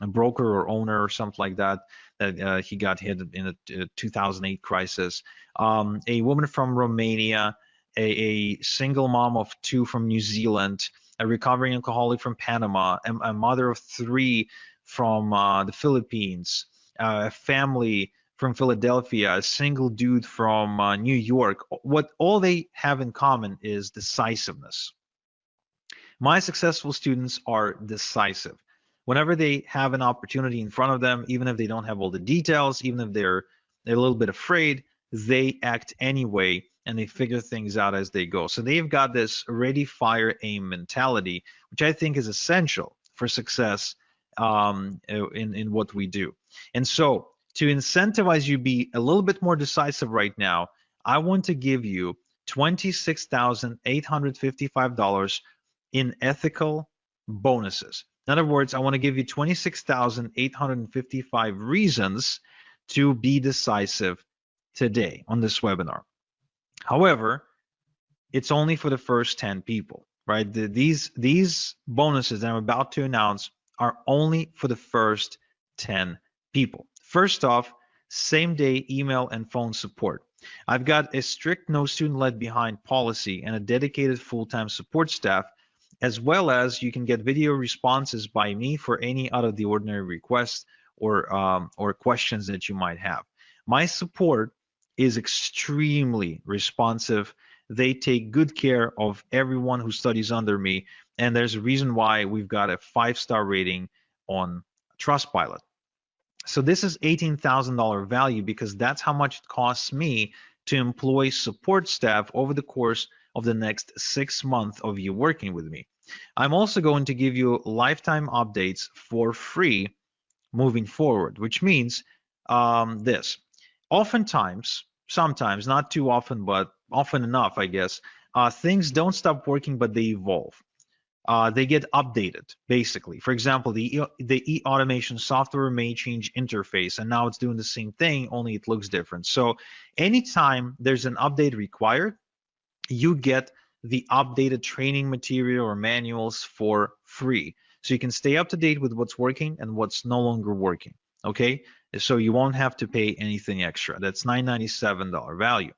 broker or owner or something like that he got hit in a 2008 crisis, a woman from Romania, a single mom of 2 from New Zealand, a recovering alcoholic from Panama, a mother of 3 from the Philippines, a family from Philadelphia, a single dude from New York. What all they have in common is decisiveness. My successful students are decisive. Whenever they have an opportunity in front of them, even if they don't have all the details, even if they're a little bit afraid, they act anyway and they figure things out as they go. So they've got this ready, fire, aim mentality, which I think is essential for success in what we do. And so to incentivize you be a little bit more decisive right now, I want to give you $26,855 in ethical bonuses. In other words, I want to give you 26,855 reasons to be decisive today on this webinar. However, it's only for the first 10 people, right? These bonuses that I'm about to announce are only for the first 10 people. First off, same day email and phone support. I've got a strict no student left behind policy and a dedicated full-time support staff as well as you can get video responses by me for any out of the ordinary requests or questions that you might have. My support is extremely responsive. They take good care of everyone who studies under me, and there's a reason why we've got a 5-star rating on Trustpilot. So this is $18,000 value because that's how much it costs me to employ support staff over the course of the next 6 months of you working with me. I'm also going to give you lifetime updates for free moving forward, which means this. Oftentimes, sometimes, not too often, but often enough, I guess, things don't stop working, but they evolve. They get updated basically. For example, the automation software may change interface, and now it's doing the same thing, only it looks different. So anytime there's an update required, you get the updated training material or manuals for free, so you can stay up to date with what's working and what's no longer working. Okay, so you won't have to pay anything extra. That's $997 value.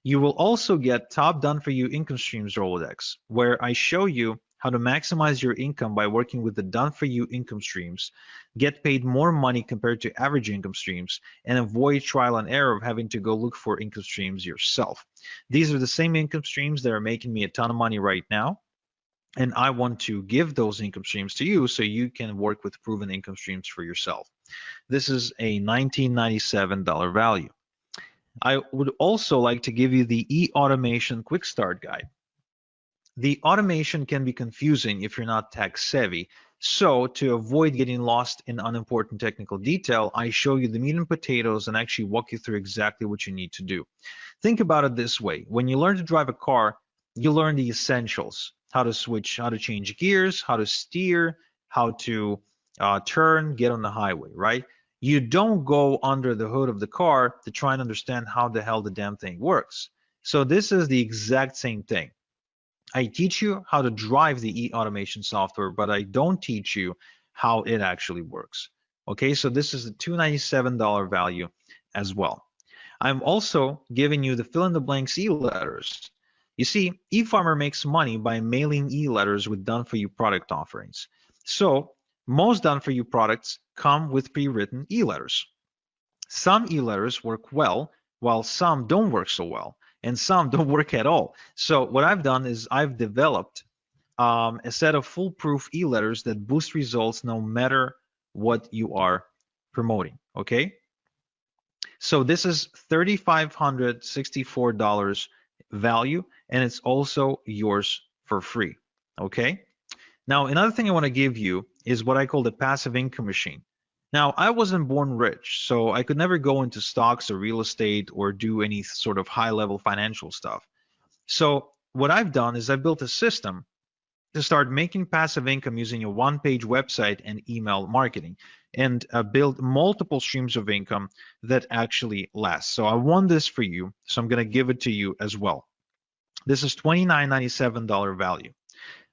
You will also get Top Done For You Income Streams Rolodex, where I show you how to maximize your income by working with the Done For You income streams, get paid more money compared to average income streams, and avoid trial and error of having to go look for income streams yourself. These are the same income streams that are making me a ton of money right now, and I want to give those income streams to you so you can work with proven income streams for yourself. This is a $1997 value. I would also like to give you the e-automation quick start guide. The automation can be confusing if you're not tech savvy. So to avoid getting lost in unimportant technical detail, I show you the meat and potatoes and actually walk you through exactly what you need to do. Think about it this way. When you learn to drive a car, you learn the essentials: how to switch, how to change gears, how to steer, how to turn, get on the highway, right? You don't go under the hood of the car to try and understand how the hell the damn thing works. So this is the exact same thing. I teach you how to drive the e-automation software, but I don't teach you how it actually works. Okay, so this is a $297 value as well. I'm also giving you the fill in the blanks e-letters. You see, eFarmer makes money by mailing e-letters with done for you product offerings. So most done for you products come with pre-written e-letters. Some e-letters work well, while some don't work so well, and some don't work at all. So what I've done is I've developed a set of foolproof e-letters that boost results no matter what you are promoting. Okay, so this is $3,564 value, and it's also yours for free. Okay, now another thing I want to give you is what I call the passive income machine. Now, I wasn't born rich, so I could never go into stocks or real estate or do any sort of high level financial stuff. So what I've done is I built a system to start making passive income using a one-page website and email marketing, and build multiple streams of income that actually last. So I want this for you, so I'm going to give it to you as well. This is $29.97 value.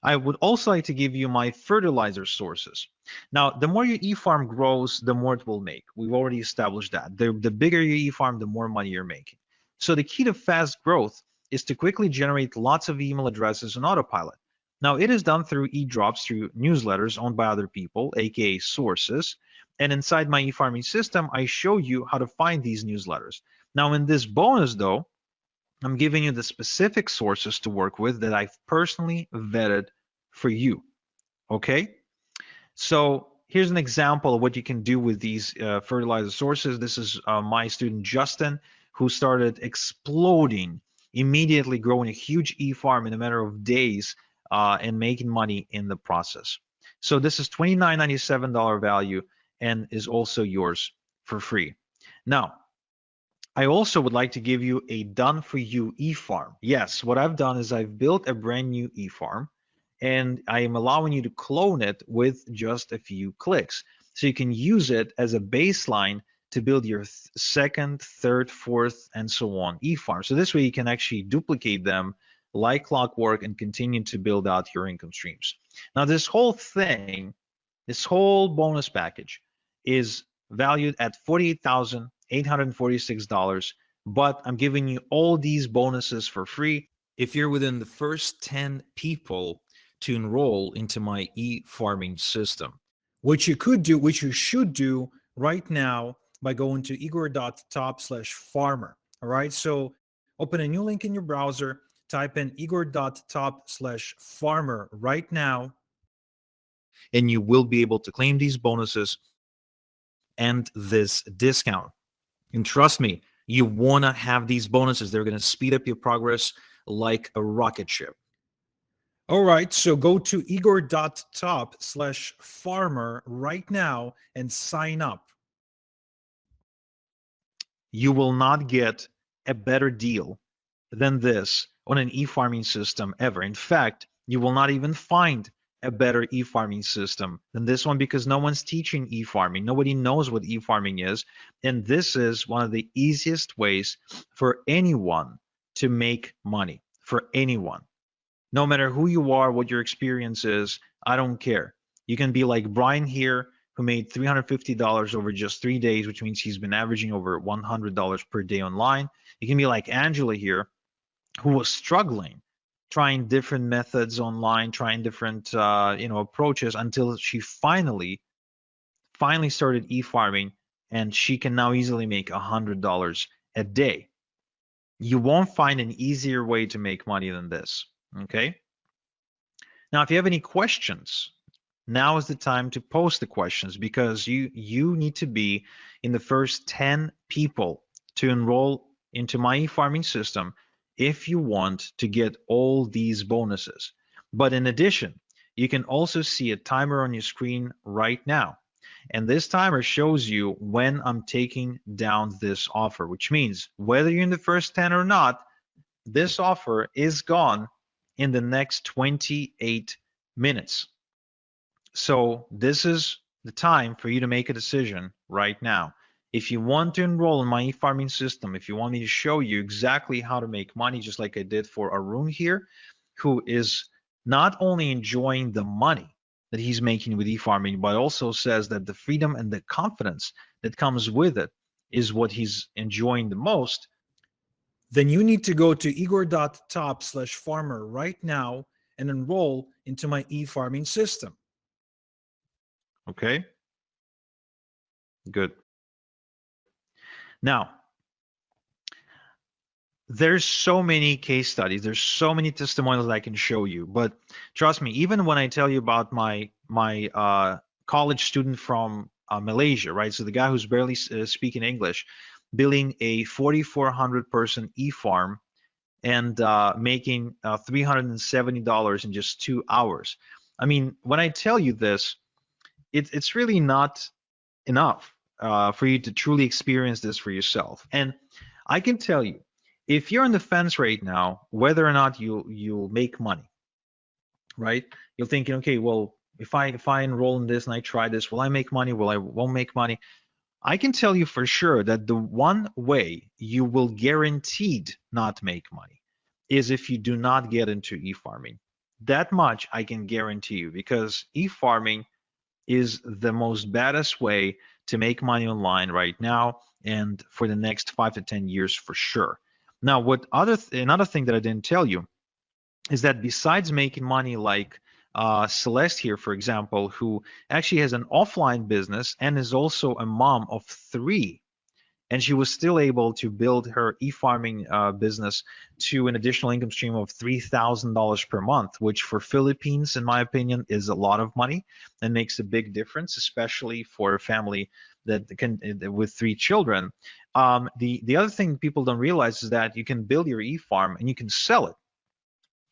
I would also like to give you my fertilizer sources. Now, the more your e-farm grows, the more it will make. We've already established that. The bigger your e-farm, the more money you're making. So the key to fast growth is to quickly generate lots of email addresses on autopilot. Now, it is done through e-drops, through newsletters owned by other people, aka sources. And inside my e-farming system, I show you how to find these newsletters. Now, in this bonus, though, I'm giving you the specific sources to work with that I've personally vetted for you. Okay, so here's an example of what you can do with these fertilizer sources. This is my student Justin, who started exploding, immediately growing a huge e-farm in a matter of days and making money in the process. So this is $29.97 value and is also yours for free. Now, I also would like to give you a done for you e-farm. Yes, what I've done is I've built a brand new e-farm, and I am allowing you to clone it with just a few clicks. So you can use it as a baseline to build your second, third, fourth, and so on e-farm. So this way you can actually duplicate them like clockwork and continue to build out your income streams. Now this whole thing, this whole bonus package is valued at $48,846, but I'm giving you all these bonuses for free if you're within the first 10 people to enroll into my e-farming system. Which you could do, which you should do right now by going to igor.top/farmer. All right. So open a new link in your browser, type in igor.top/farmer right now. And you will be able to claim these bonuses and this discount. And trust me, you want to have these bonuses. They're going to speed up your progress like a rocket ship. All right. So go to igor.top/farmer right now and sign up. You will not get a better deal than this on an e-farming system ever. In fact, you will not even find a better e-farming system than this one because no one's teaching e-farming. Nobody knows what e-farming is. And this is one of the easiest ways for anyone to make money, for anyone. No matter who you are, what your experience is, I don't care. You can be like Brian here, who made $350 over just 3 days, which means he's been averaging over $100 per day online. You can be like Angela here, who was struggling, trying different methods online, trying different approaches until she finally started e-farming, and she can now easily make $100 a day. You won't find an easier way to make money than this. Okay. Now, if you have any questions, now is the time to post the questions because you need to be in the first 10 people to enroll into my e-farming system if you want to get all these bonuses. But in addition, you can also see a timer on your screen right now. And this timer shows you when I'm taking down this offer, which means whether you're in the first 10 or not, this offer is gone in the next 28 minutes. So this is the time for you to make a decision right now. If you want to enroll in my e-farming system, if you want me to show you exactly how to make money, just like I did for Arun here, who is not only enjoying the money that he's making with e-farming, but also says that the freedom and the confidence that comes with it is what he's enjoying the most, then you need to go to igor.top/farmer right now and enroll into my e-farming system. okay? Good. Now, there's so many case studies, there's so many testimonials that I can show you, but trust me, even when I tell you about my college student from Malaysia, right? So the guy who's barely speaking English, building a 4,400 person e-farm and making $370 in just 2 hours. I mean, when I tell you this, it's really not enough for you to truly experience this for yourself. And I can tell you, if you're on the fence right now, whether or not you'll make money, right? You're thinking, okay, well, if I enroll in this and I try this, will I make money? Will I won't make money? I can tell you for sure that the one way you will guaranteed not make money is if you do not get into e-farming. That much I can guarantee you because e-farming is the most baddest way to make money online right now and for the next 5 to 10 years for sure. Now, another thing that I didn't tell you is that besides making money like Celeste here, for example, who actually has an offline business and is also a mom of 3, and she was still able to build her e-farming business to an additional income stream of $3,000 per month, which for Philippines, in my opinion, is a lot of money and makes a big difference, especially for a family that can with 3 children. The other thing people don't realize is that you can build your e-farm and you can sell it.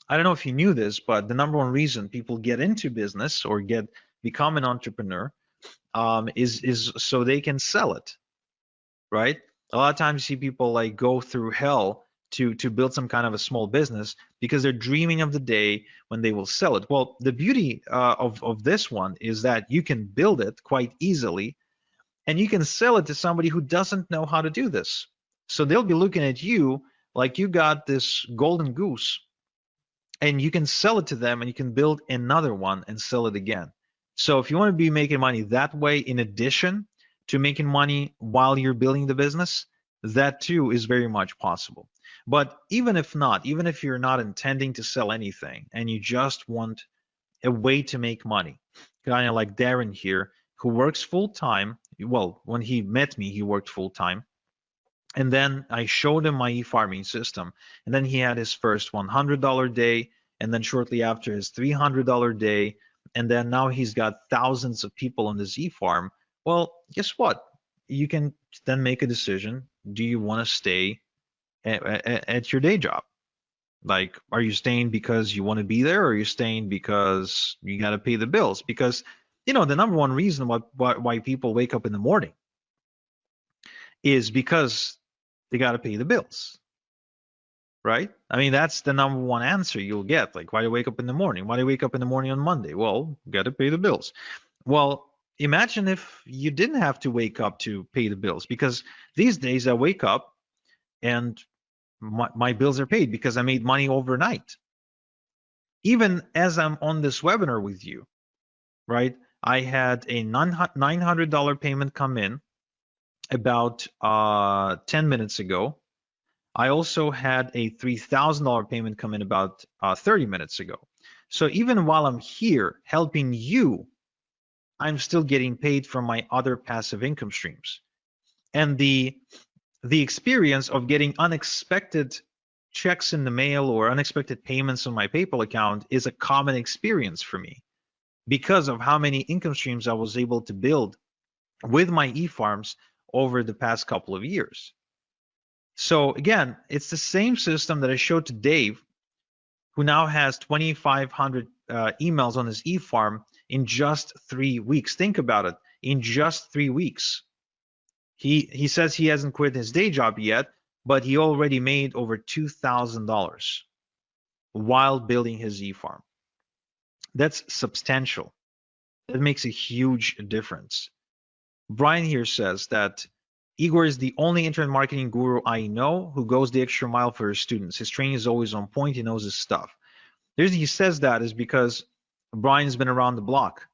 I don't know if you knew this, but the number one reason people get into business or become an entrepreneur is so they can sell it, right? A lot of times you see people like go through hell to build some kind of a small business because they're dreaming of the day when they will sell it. Well, the beauty of this one is that you can build it quite easily and you can sell it to somebody who doesn't know how to do this. So they'll be looking at you like you got this golden goose, and you can sell it to them and you can build another one and sell it again. So if you want to be making money that way, in addition to making money while you're building the business, that too is very much possible. But even if not, even if you're not intending to sell anything and you just want a way to make money. Kind of like Darren here, who works full time. Well, when he met me, he worked full time. And then I showed him my e-farming system. And then he had his first $100 day. And then shortly after, his $300 day. And then now he's got thousands of people on this e-farm. Well, guess what? You can then make a decision. Do you want to stay at your day job? Like, are you staying because you want to be there, or are you staying because you got to pay the bills? Because, the number one reason why people wake up in the morning is because they got to pay the bills, right? I mean, that's the number one answer you'll get. Like, why do you wake up in the morning? Why do you wake up in the morning on Monday? Well, got to pay the bills. Well, imagine if you didn't have to wake up to pay the bills, because these days I wake up and my bills are paid because I made money overnight. Even as I'm on this webinar with you, right? I had a $900 payment come in about 10 minutes ago. I also had a $3,000 payment come in about 30 minutes ago. So even while I'm here helping you, I'm still getting paid from my other passive income streams. And the experience of getting unexpected checks in the mail or unexpected payments on my PayPal account is a common experience for me because of how many income streams I was able to build with my e-farms over the past couple of years. So again, it's the same system that I showed to Dave, who now has 2,500 emails on his e-farm in just 3 weeks. Think about it, in just 3 weeks. He says he hasn't quit his day job yet, but he already made over $2,000 while building his e-farm. That's substantial. That makes a huge difference. Brian here says that Igor is the only internet marketing guru I know who goes the extra mile for his students. His training is always on point. He knows his stuff. The reason he says that is because Brian's been around the block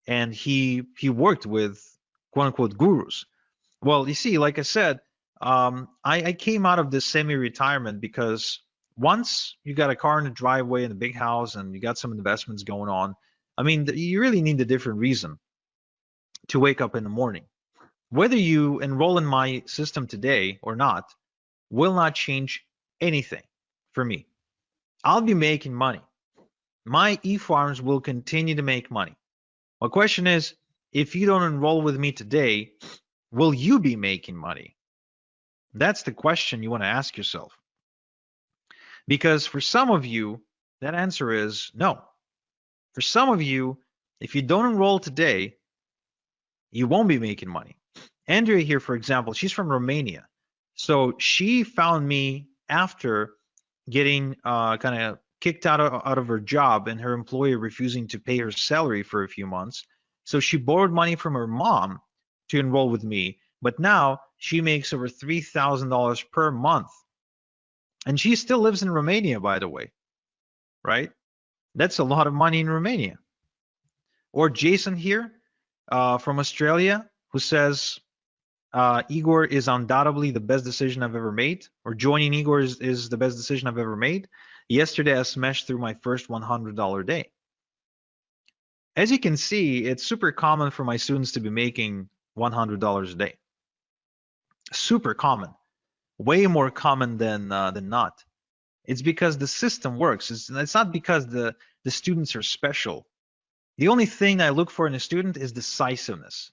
and he worked with quote unquote gurus. Well, you see, like I said, I came out of this semi-retirement because once you got a car in the driveway and a big house and you got some investments going on, I mean, you really need a different reason to wake up in the morning. Whether you enroll in my system today or not will not change anything for me. I'll be making money. My e-farms will continue to make money. My question is, if you don't enroll with me today, will you be making money? That's the question you want to ask yourself. Because for some of you, that answer is no. For some of you, if you don't enroll today, you won't be making money. Andrea here, for example, she's from Romania. So she found me after getting kind of kicked out of her job and her employer refusing to pay her salary for a few months. So she borrowed money from her mom to enroll with me. But now she makes over $3,000 per month. And she still lives in Romania, by the way, right? That's a lot of money in Romania. Or Jason here from Australia, who says, Igor is undoubtedly the best decision I've ever made, or joining Igor is the best decision I've ever made. Yesterday, I smashed through my first $100 day. As you can see, it's super common for my students to be making $100 a day. Super common, way more common than not. It's because the system works. It's not because the students are special. The only thing I look for in a student is decisiveness.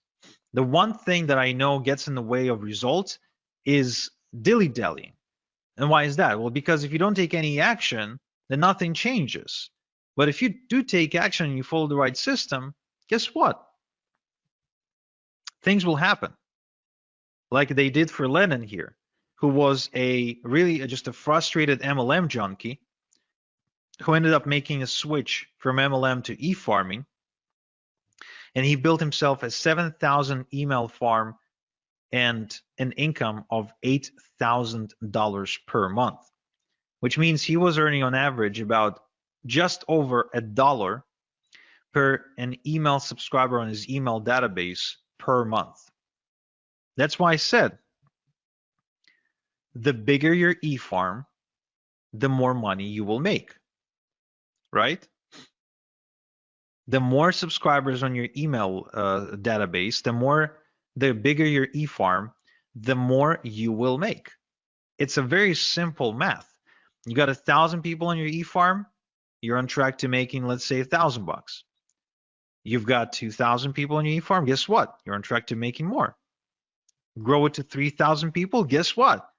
The one thing that I know gets in the way of results is dilly-dallying. And why is that? Well, because if you don't take any action, then nothing changes. But if you do take action and you follow the right system, guess what? Things will happen. Like they did for Lennon here, who was just a frustrated MLM junkie who ended up making a switch from MLM to e-farming. And he built himself a 7,000 email farm and an income of $8,000 per month, which means he was earning on average about just over $1 per an email subscriber on his email database per month. That's why I said, the bigger your e-farm, the more money you will make, right? The more subscribers on your email database, the bigger your e-farm, the more you will make. It's a very simple math. You got 1,000 people on your e-farm, you're on track to making, let's say, $1,000. You've got 2,000 people on your e-farm. Guess what? You're on track to making more. Grow it to 3,000 people. Guess what?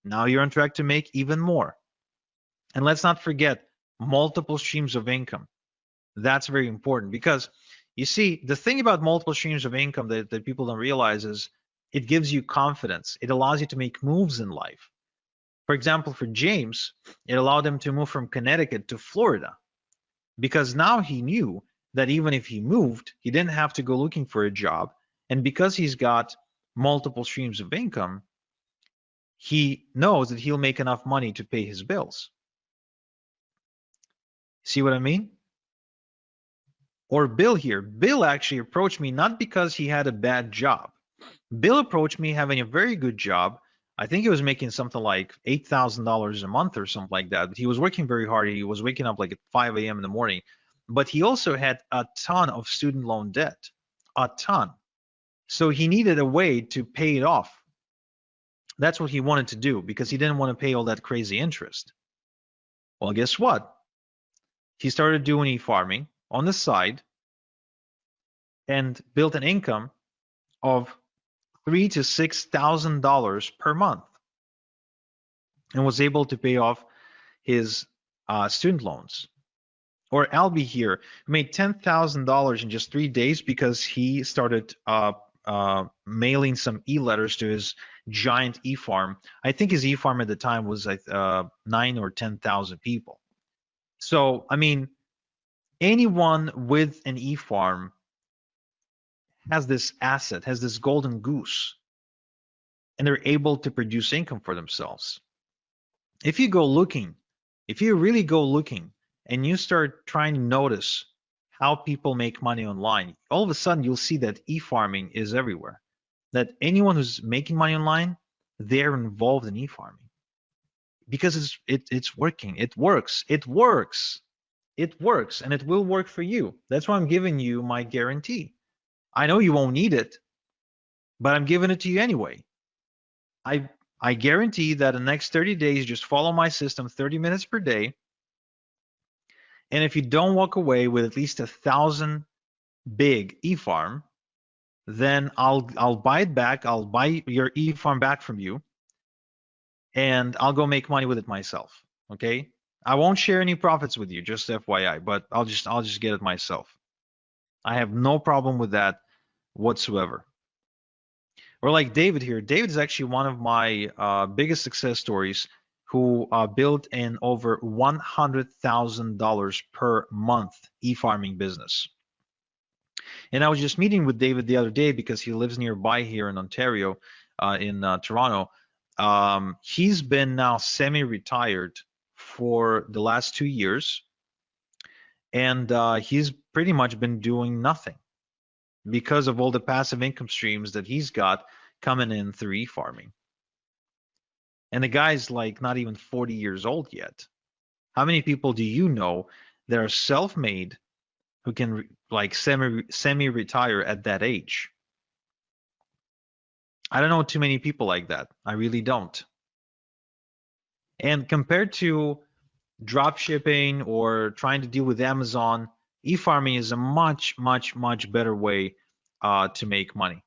Now you're on track to make even more. And let's not forget multiple streams of income. That's very important because you see, the thing about multiple streams of income that people don't realize is it gives you confidence. It allows you to make moves in life. For example, for James, it allowed him to move from Connecticut to Florida because now he knew that even if he moved, he didn't have to go looking for a job. And because he's got multiple streams of income, he knows that he'll make enough money to pay his bills. See what I mean? Or Bill here. Bill actually approached me not because he had a bad job. Bill approached me having a very good job. I think he was making something like $8,000 a month or something like that. But he was working very hard. He was waking up like at 5 a.m. in the morning. But he also had a ton of student loan debt, a ton. So he needed a way to pay it off. That's what he wanted to do because he didn't want to pay all that crazy interest. Well, guess what? He started doing e-farming on the side and built an income of $3,000 to $6,000 per month and was able to pay off his student loans. Or Albie here made $10,000 in just 3 days because he started mailing some e-letters to his giant e-farm. I think his e-farm at the time was like 9 or 10,000 people. So, I mean, anyone with an e-farm has this asset, has this golden goose, and they're able to produce income for themselves. If you really go looking and you start trying to notice how people make money online, all of a sudden you'll see that e-farming is everywhere. That anyone who's making money online, they're involved in e-farming because it's working. It works, and it will work for you. That's why I'm giving you my guarantee. I know you won't need it, but I'm giving it to you anyway. I guarantee that in the next 30 days, just follow my system 30 minutes per day. And if you don't walk away with at least 1,000 big e-farm, then I'll buy it back. I'll buy your e-farm back from you, and I'll go make money with it myself. Okay? I won't share any profits with you, just FYI, but I'll just get it myself. I have no problem with that whatsoever. Or like David here. David is actually one of my biggest success stories who built an over $100,000 per month e-farming business. And I was just meeting with David the other day because he lives nearby here in Ontario, in Toronto. He's been now semi-retired for the last 2 years, and he's pretty much been doing nothing because of all the passive income streams that he's got coming in through e-farming. And the guy's like not even 40 years old yet. How many people do you know that are self-made who can like semi-retire at that age? I don't know too many people like that. I really don't. And compared to drop shipping or trying to deal with Amazon, e-farming is a much, much, much better way to make money.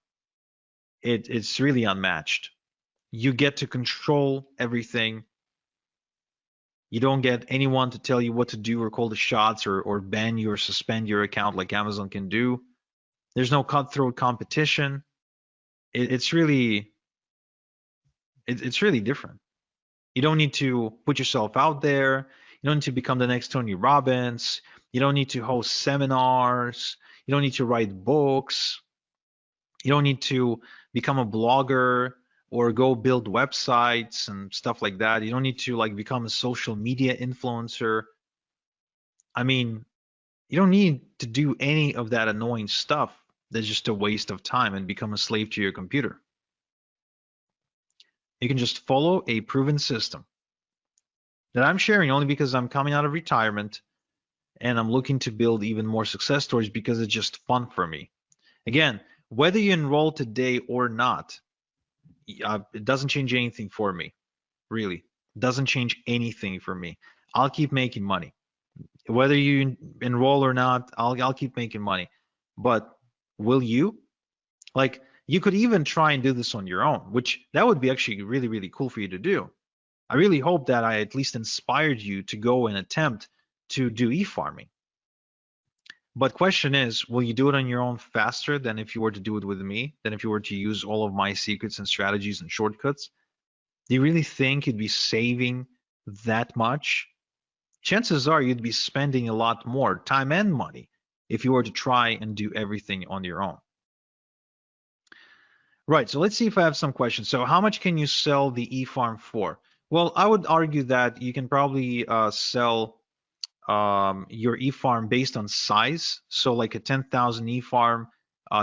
It's really unmatched. You get to control everything. You don't get anyone to tell you what to do or call the shots or ban you or suspend your account like Amazon can do. There's no cutthroat competition. It's really different. You don't need to put yourself out there. You don't need to become the next Tony Robbins. You don't need to host seminars. You don't need to write books. You don't need to become a blogger or go build websites and stuff like that. You don't need to like become a social media influencer. I mean, you don't need to do any of that annoying stuff that's just a waste of time and become a slave to your computer. You can just follow a proven system that I'm sharing only because I'm coming out of retirement and I'm looking to build even more success stories because it's just fun for me. Again, whether you enroll today or not, it doesn't change anything for me, really. It doesn't change anything for me. I'll keep making money. Whether you enroll or not, I'll keep making money. But will you? Like, you could even try and do this on your own, which that would be actually really, really cool for you to do. I really hope that I at least inspired you to go and attempt to do e-farming. But question is, will you do it on your own faster than if you were to do it with me, than if you were to use all of my secrets and strategies and shortcuts? Do you really think you'd be saving that much? Chances are you'd be spending a lot more time and money if you were to try and do everything on your own. Right, so let's see if I have some questions. So how much can you sell the e-farm for? Well, I would argue that you can probably sell your e-farm based on size. So like a 10,000 e-farm,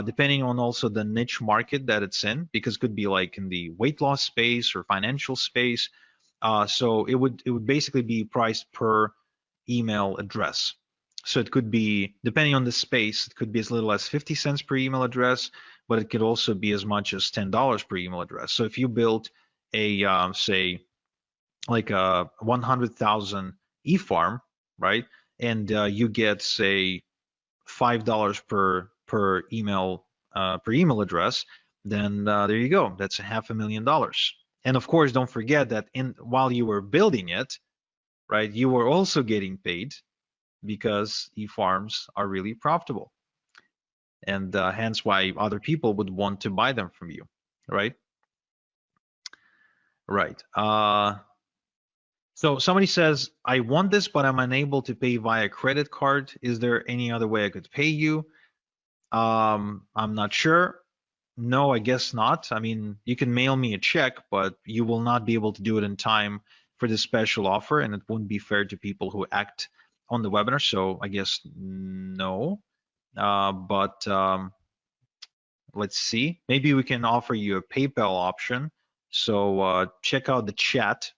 depending on also the niche market that it's in, because it could be like in the weight loss space or financial space. So it would basically be priced per email address. So it could be, depending on the space, it could be as little as 50 cents per email address, but it could also be as much as $10 per email address. So if you built a say like a 100,000 e-farm, right, and you get say $5 per email address, then there you go. That's $500,000. And of course, don't forget that while you were building it, right, you were also getting paid because e-farms are really profitable, and hence why other people would want to buy them from you, right? Right. So somebody says, I want this, but I'm unable to pay via credit card. Is there any other way I could pay you? I'm not sure. No, I guess not. I mean, you can mail me a check, but you will not be able to do it in time for this special offer, and it wouldn't be fair to people who act on the webinar. So I guess no. But let's see. Maybe we can offer you a PayPal option. So check out the chat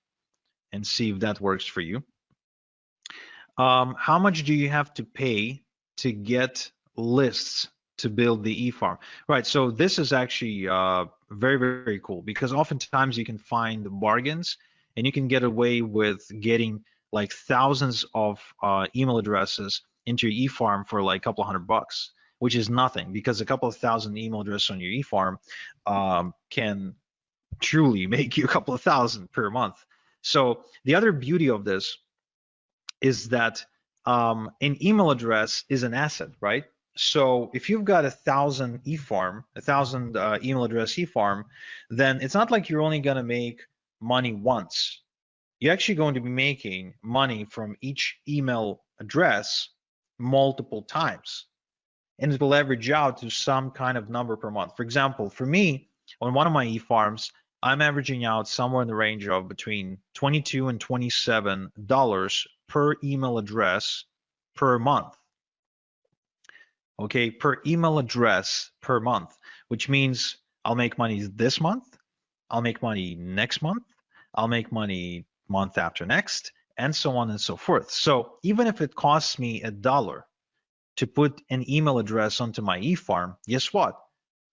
and see if that works for you. How much do you have to pay to get lists to build the e-farm? Right, so this is actually very, very cool, because oftentimes you can find bargains and you can get away with getting like thousands of email addresses into your e-farm for like a couple $100, which is nothing, because a couple of thousand email addresses on your e-farm can truly make you a couple of thousand per month. So the other beauty of this is that an email address is an asset, right? So if you've got 1,000 e-farm, 1,000 email address e-farm, then it's not like you're only going to make money once. You're actually going to be making money from each email address multiple times, and it will average out to some kind of number per month. For example, for me, on one of my e-farms, I'm averaging out somewhere in the range of between $22 and $27 per email address per month. Okay, per email address per month, which means I'll make money this month, I'll make money next month, I'll make money month after next, and so on and so forth. So even if it costs me $1 to put an email address onto my e-farm, guess what?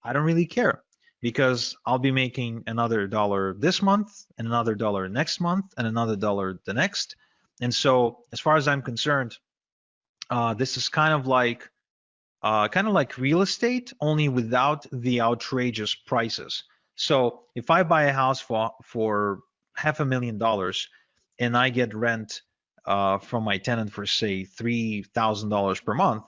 I don't really care, because I'll be making another $1 this month and another $1 next month and another $1 the next. And so as far as I'm concerned, this is kind of like real estate, only without the outrageous prices. So if I buy a house for $500,000 and I get rent from my tenant for say $3,000 per month,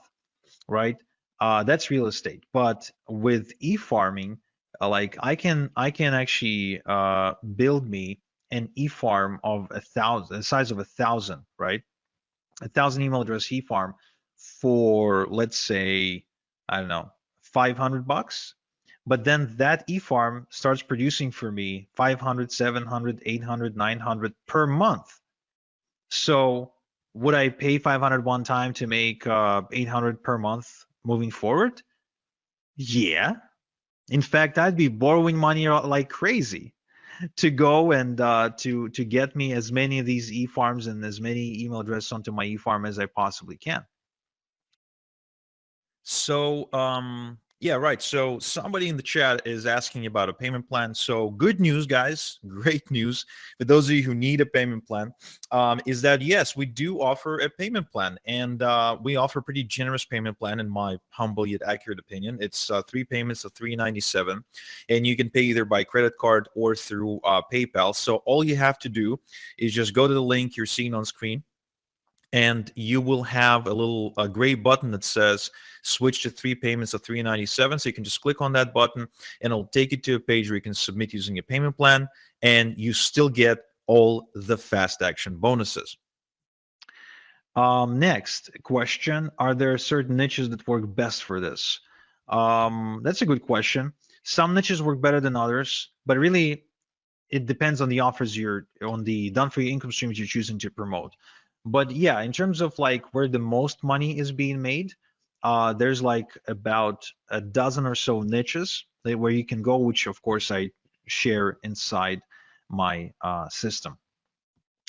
right? That's real estate. But with e-farming, like I can actually build me an e-farm of 1,000, the size of 1,000, right? 1,000 email address e-farm for, let's say, I don't know, $500. But then that e-farm starts producing for me 500, 700, 800, 900 per month. So would I pay 500 one time to make 800 per month moving forward? Yeah. In fact, I'd be borrowing money like crazy. to go and to get me as many of these e-farms and as many email addresses onto my e-farm as I possibly can. So, yeah, right. So somebody in the chat is asking about a payment plan. So good news, guys. Great news for those of you who need a payment plan, is that yes, we do offer a payment plan, and we offer a pretty generous payment plan, in my humble yet accurate opinion. It's 3 payments of $397, and you can pay either by credit card or through PayPal. So all you have to do is just go to the link you're seeing on screen, and you will have a gray button that says switch to 3 payments of $397. So you can just click on that button and it'll take you to a page where you can submit using a payment plan, and you still get all the fast action bonuses. Next question: are there certain niches that work best for this? That's a good question. Some niches work better than others, but really it depends on the offers on the done for you income streams you're choosing to promote. But yeah, in terms of like where the most money is being made, there's like about a dozen or so niches where you can go, which of course I share inside my system.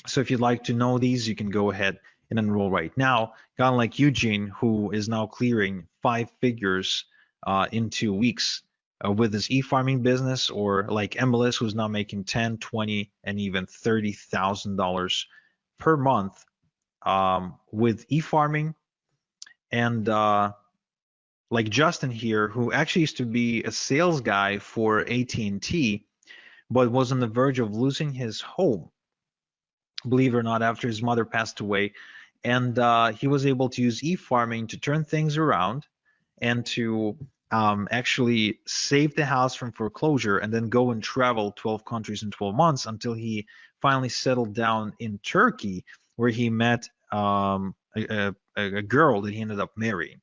So if you'd like to know these, you can go ahead and enroll right now. Kind of like Eugene, who is now clearing 5 figures in 2 weeks with his e-farming business, or like MLS, who's now making 10, 20, and even $30,000 per month with e-farming. And like Justin here, who actually used to be a sales guy for AT&T, but was on the verge of losing his home, believe it or not, after his mother passed away. And he was able to use e-farming to turn things around and to actually save the house from foreclosure, and then go and travel 12 countries in 12 months until he finally settled down in Turkey, where he met a girl that he ended up marrying.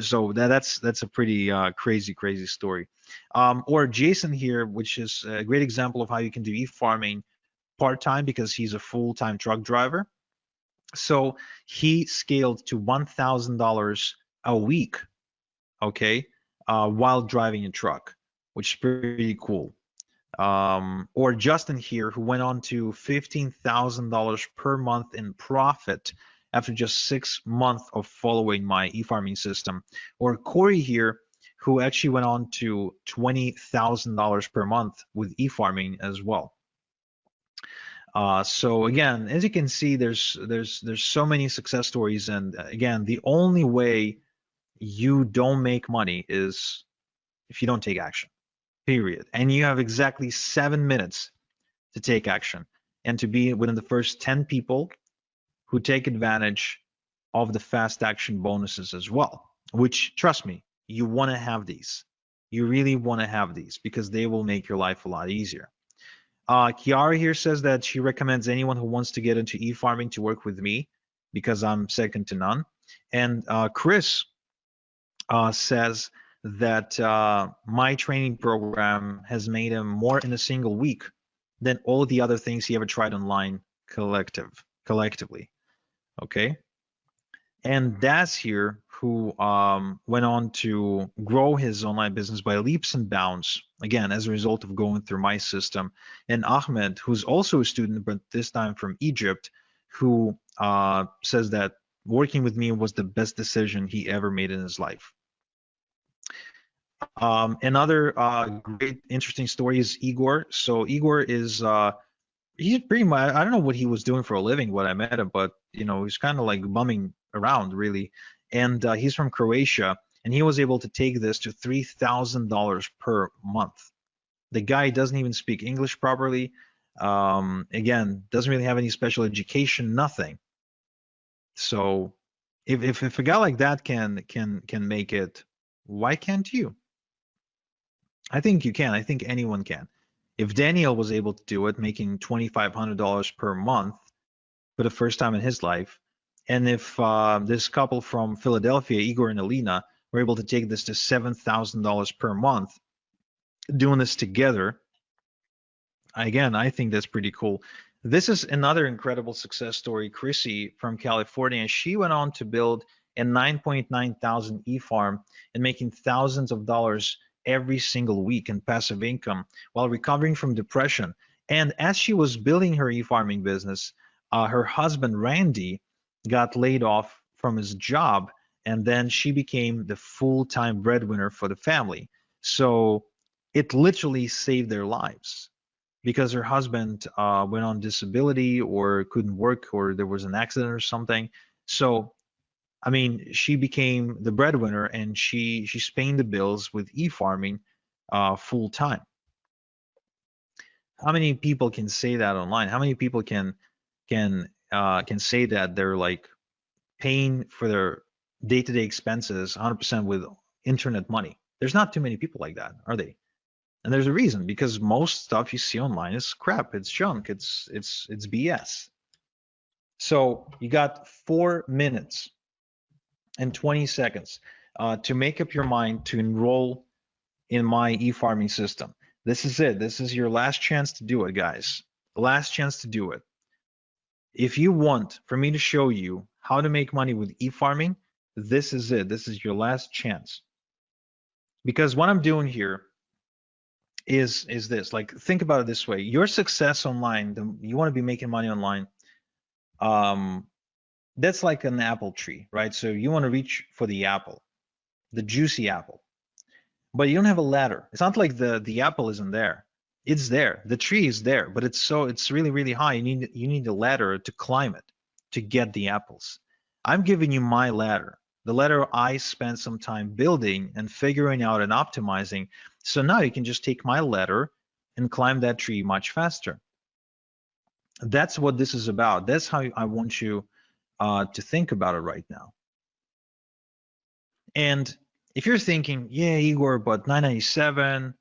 So that's a pretty crazy story. Or Jason here, which is a great example of how you can do e-farming part-time, because he's a full-time truck driver. So he scaled to $1,000 a week, okay, while driving a truck, which is pretty cool. Or Justin here, who went on to $15,000 per month in profit after just 6 months of following my e-farming system. Or Corey here, who actually went on to $20,000 per month with e-farming as well. So again, as you can see, there's so many success stories, and again, the only way you don't make money is if you don't take action, period. And you have exactly 7 minutes to take action and to be within the first 10 people who take advantage of the fast action bonuses as well, which, trust me, you want to have these. You really want to have these because they will make your life a lot easier. Kiara here says that she recommends anyone who wants to get into e-farming to work with me because I'm second to none. And Chris says that my training program has made him more in a single week than all the other things he ever tried online collectively. Okay. And Daz here, who went on to grow his online business by leaps and bounds, again, as a result of going through my system. And Ahmed, who's also a student, but this time from Egypt, who says that working with me was the best decision he ever made in his life. Another great, interesting story is Igor. So Igor is he's pretty much, I don't know what he was doing for a living when I met him, but you know, he's kind of like bumming around really. And he's from Croatia, and he was able to take this to $3,000 per month. The guy doesn't even speak English properly. Again, doesn't really have any special education, nothing. So if a guy like that can make it, why can't you? I think you can. I think anyone can. If Daniel was able to do it, making $2,500 per month for the first time in his life, and if this couple from Philadelphia, Igor and Alina, were able to take this to $7,000 per month, doing this together, again, I think that's pretty cool. This is another incredible success story. Chrissy from California, she went on to build a 9.9 thousand e-farm and making thousands of dollars every single week in passive income while recovering from depression. And as she was building her e-farming business, her husband Randy got laid off from his job, and then she became the full-time breadwinner for the family. So it literally saved their lives because her husband went on disability or couldn't work or there was an accident or something. So I mean, she became the breadwinner and she's paying the bills with e-farming full time. How many people can say that online? How many people can say that they're like paying for their day-to-day expenses 100% with internet money? There's not too many people like that, are they? And there's a reason, because most stuff you see online is crap, it's junk, it's BS. So you got 4 minutes and 20 seconds to make up your mind to enroll in my e-farming system. This is it. This is your last chance to do it, guys. Last chance to do it. If you want for me to show you how to make money with e-farming, this is it. This is your last chance. Because what I'm doing here is this. Like, think about it this way. Your success online, you want to be making money online. Um, that's like an apple tree, right? So you want to reach for the apple, the juicy apple. But you don't have a ladder. It's not like the apple isn't there. It's there. The tree is there, but it's really really high. You need a ladder to climb it to get the apples. I'm giving you my ladder. The ladder I spent some time building and figuring out and optimizing. So now you can just take my ladder and climb that tree much faster. That's what this is about. That's how I want you to think about it right now. And if you're thinking, yeah, Igor, but 997,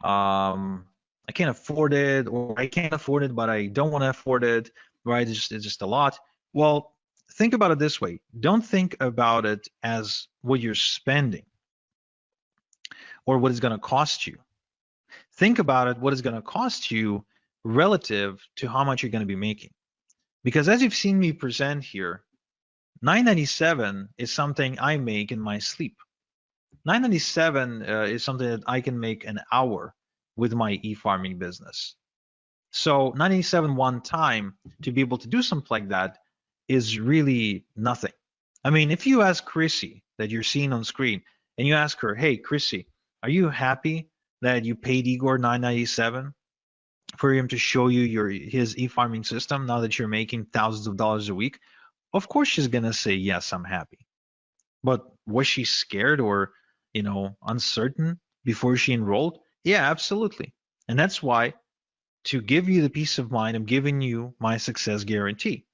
I can't afford it, or I can't afford it, but I don't want to afford it, right? It's just a lot. Well, think about it this way. Don't think about it as what you're spending or what it's going to cost you. Think about it, what it's going to cost you relative to how much you're going to be making. Because as you've seen me present here, 997 is something I make in my sleep. 997 is something that I can make an hour with my e-farming business. So 997 one time to be able to do something like that is really nothing. I mean, if you ask Chrissy that you're seeing on screen and you ask her, hey, Chrissy, are you happy that you paid Igor 997 for him to show you his e-farming system now that you're making thousands of dollars a week? Of course she's going to say, yes, I'm happy. But was she scared or, uncertain before she enrolled? Yeah, absolutely. And that's why, to give you the peace of mind, I'm giving you my success guarantee.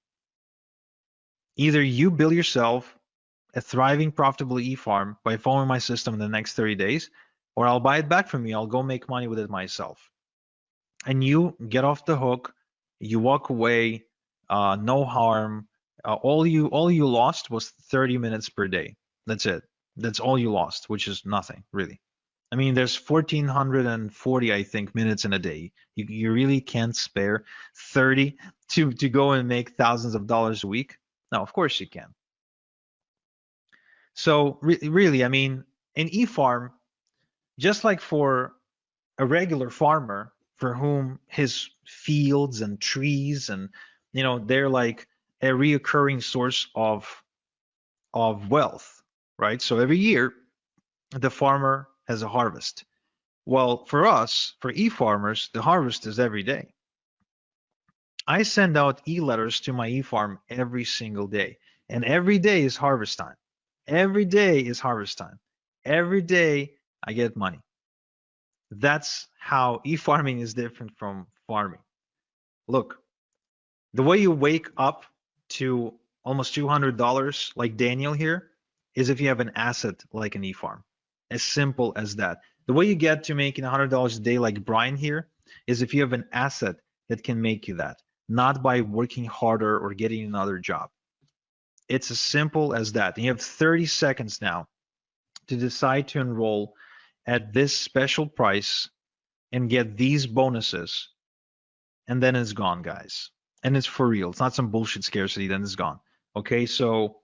Either you build yourself a thriving, profitable e-farm by following my system in the next 30 days, or I'll buy it back from you. I'll go make money with it myself. And you get off the hook, you walk away, no harm. All you lost was 30 minutes per day. That's it. That's all you lost, which is nothing really. I mean, there's 1,440, I think, minutes in a day. You really can't spare 30 to go and make thousands of dollars a week. No, of course you can. So really, I mean, an e-farm, just like for a regular farmer for whom his fields and trees and they're like a reoccurring source of wealth, right? So every year the farmer has a harvest. Well, for us, for e-farmers, the harvest is every day. I send out e-letters to my e-farm every single day, and every day is harvest time. Every day is harvest time. Every day I get money. That's how e-farming is different from farming. Look, the way you wake up to almost $200 like Daniel here is if you have an asset like an e-farm. As simple as that. The way you get to making $100 a day like Brian here is if you have an asset that can make you that, not by working harder or getting another job. It's as simple as that. And you have 30 seconds now to decide to enroll at this special price and get these bonuses, and then it's gone, guys. And it's for real. It's not some bullshit scarcity, then it's gone. Okay, so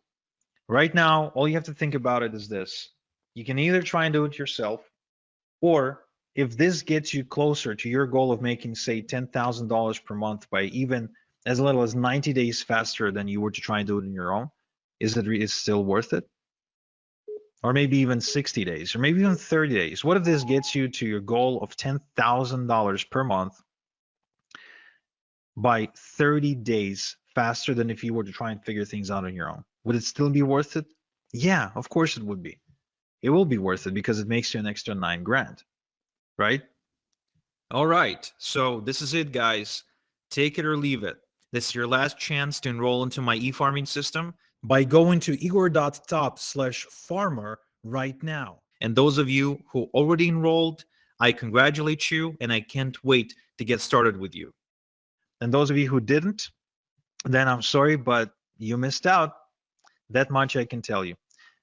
right now, all you have to think about it is this. You can either try and do it yourself, or if this gets you closer to your goal of making, say, $10,000 per month by even as little as 90 days faster than you were to try and do it on your own, is still worth it? Or maybe even 60 days, or maybe even 30 days. What if this gets you to your goal of $10,000 per month by 30 days faster than if you were to try and figure things out on your own? Would it still be worth it? Yeah, of course it would be. It will be worth it because it makes you an extra 9 grand, right? All right, so this is it, guys. Take it or leave it. This is your last chance to enroll into my e-farming system by going to igor.top/farmer right now. And those of you who already enrolled, I congratulate you and I can't wait to get started with you. And those of you who didn't, then I'm sorry, but you missed out. That much I can tell you.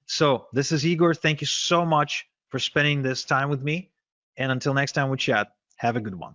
So this is Igor. Thank you so much for spending this time with me. And until next time we chat, have a good one.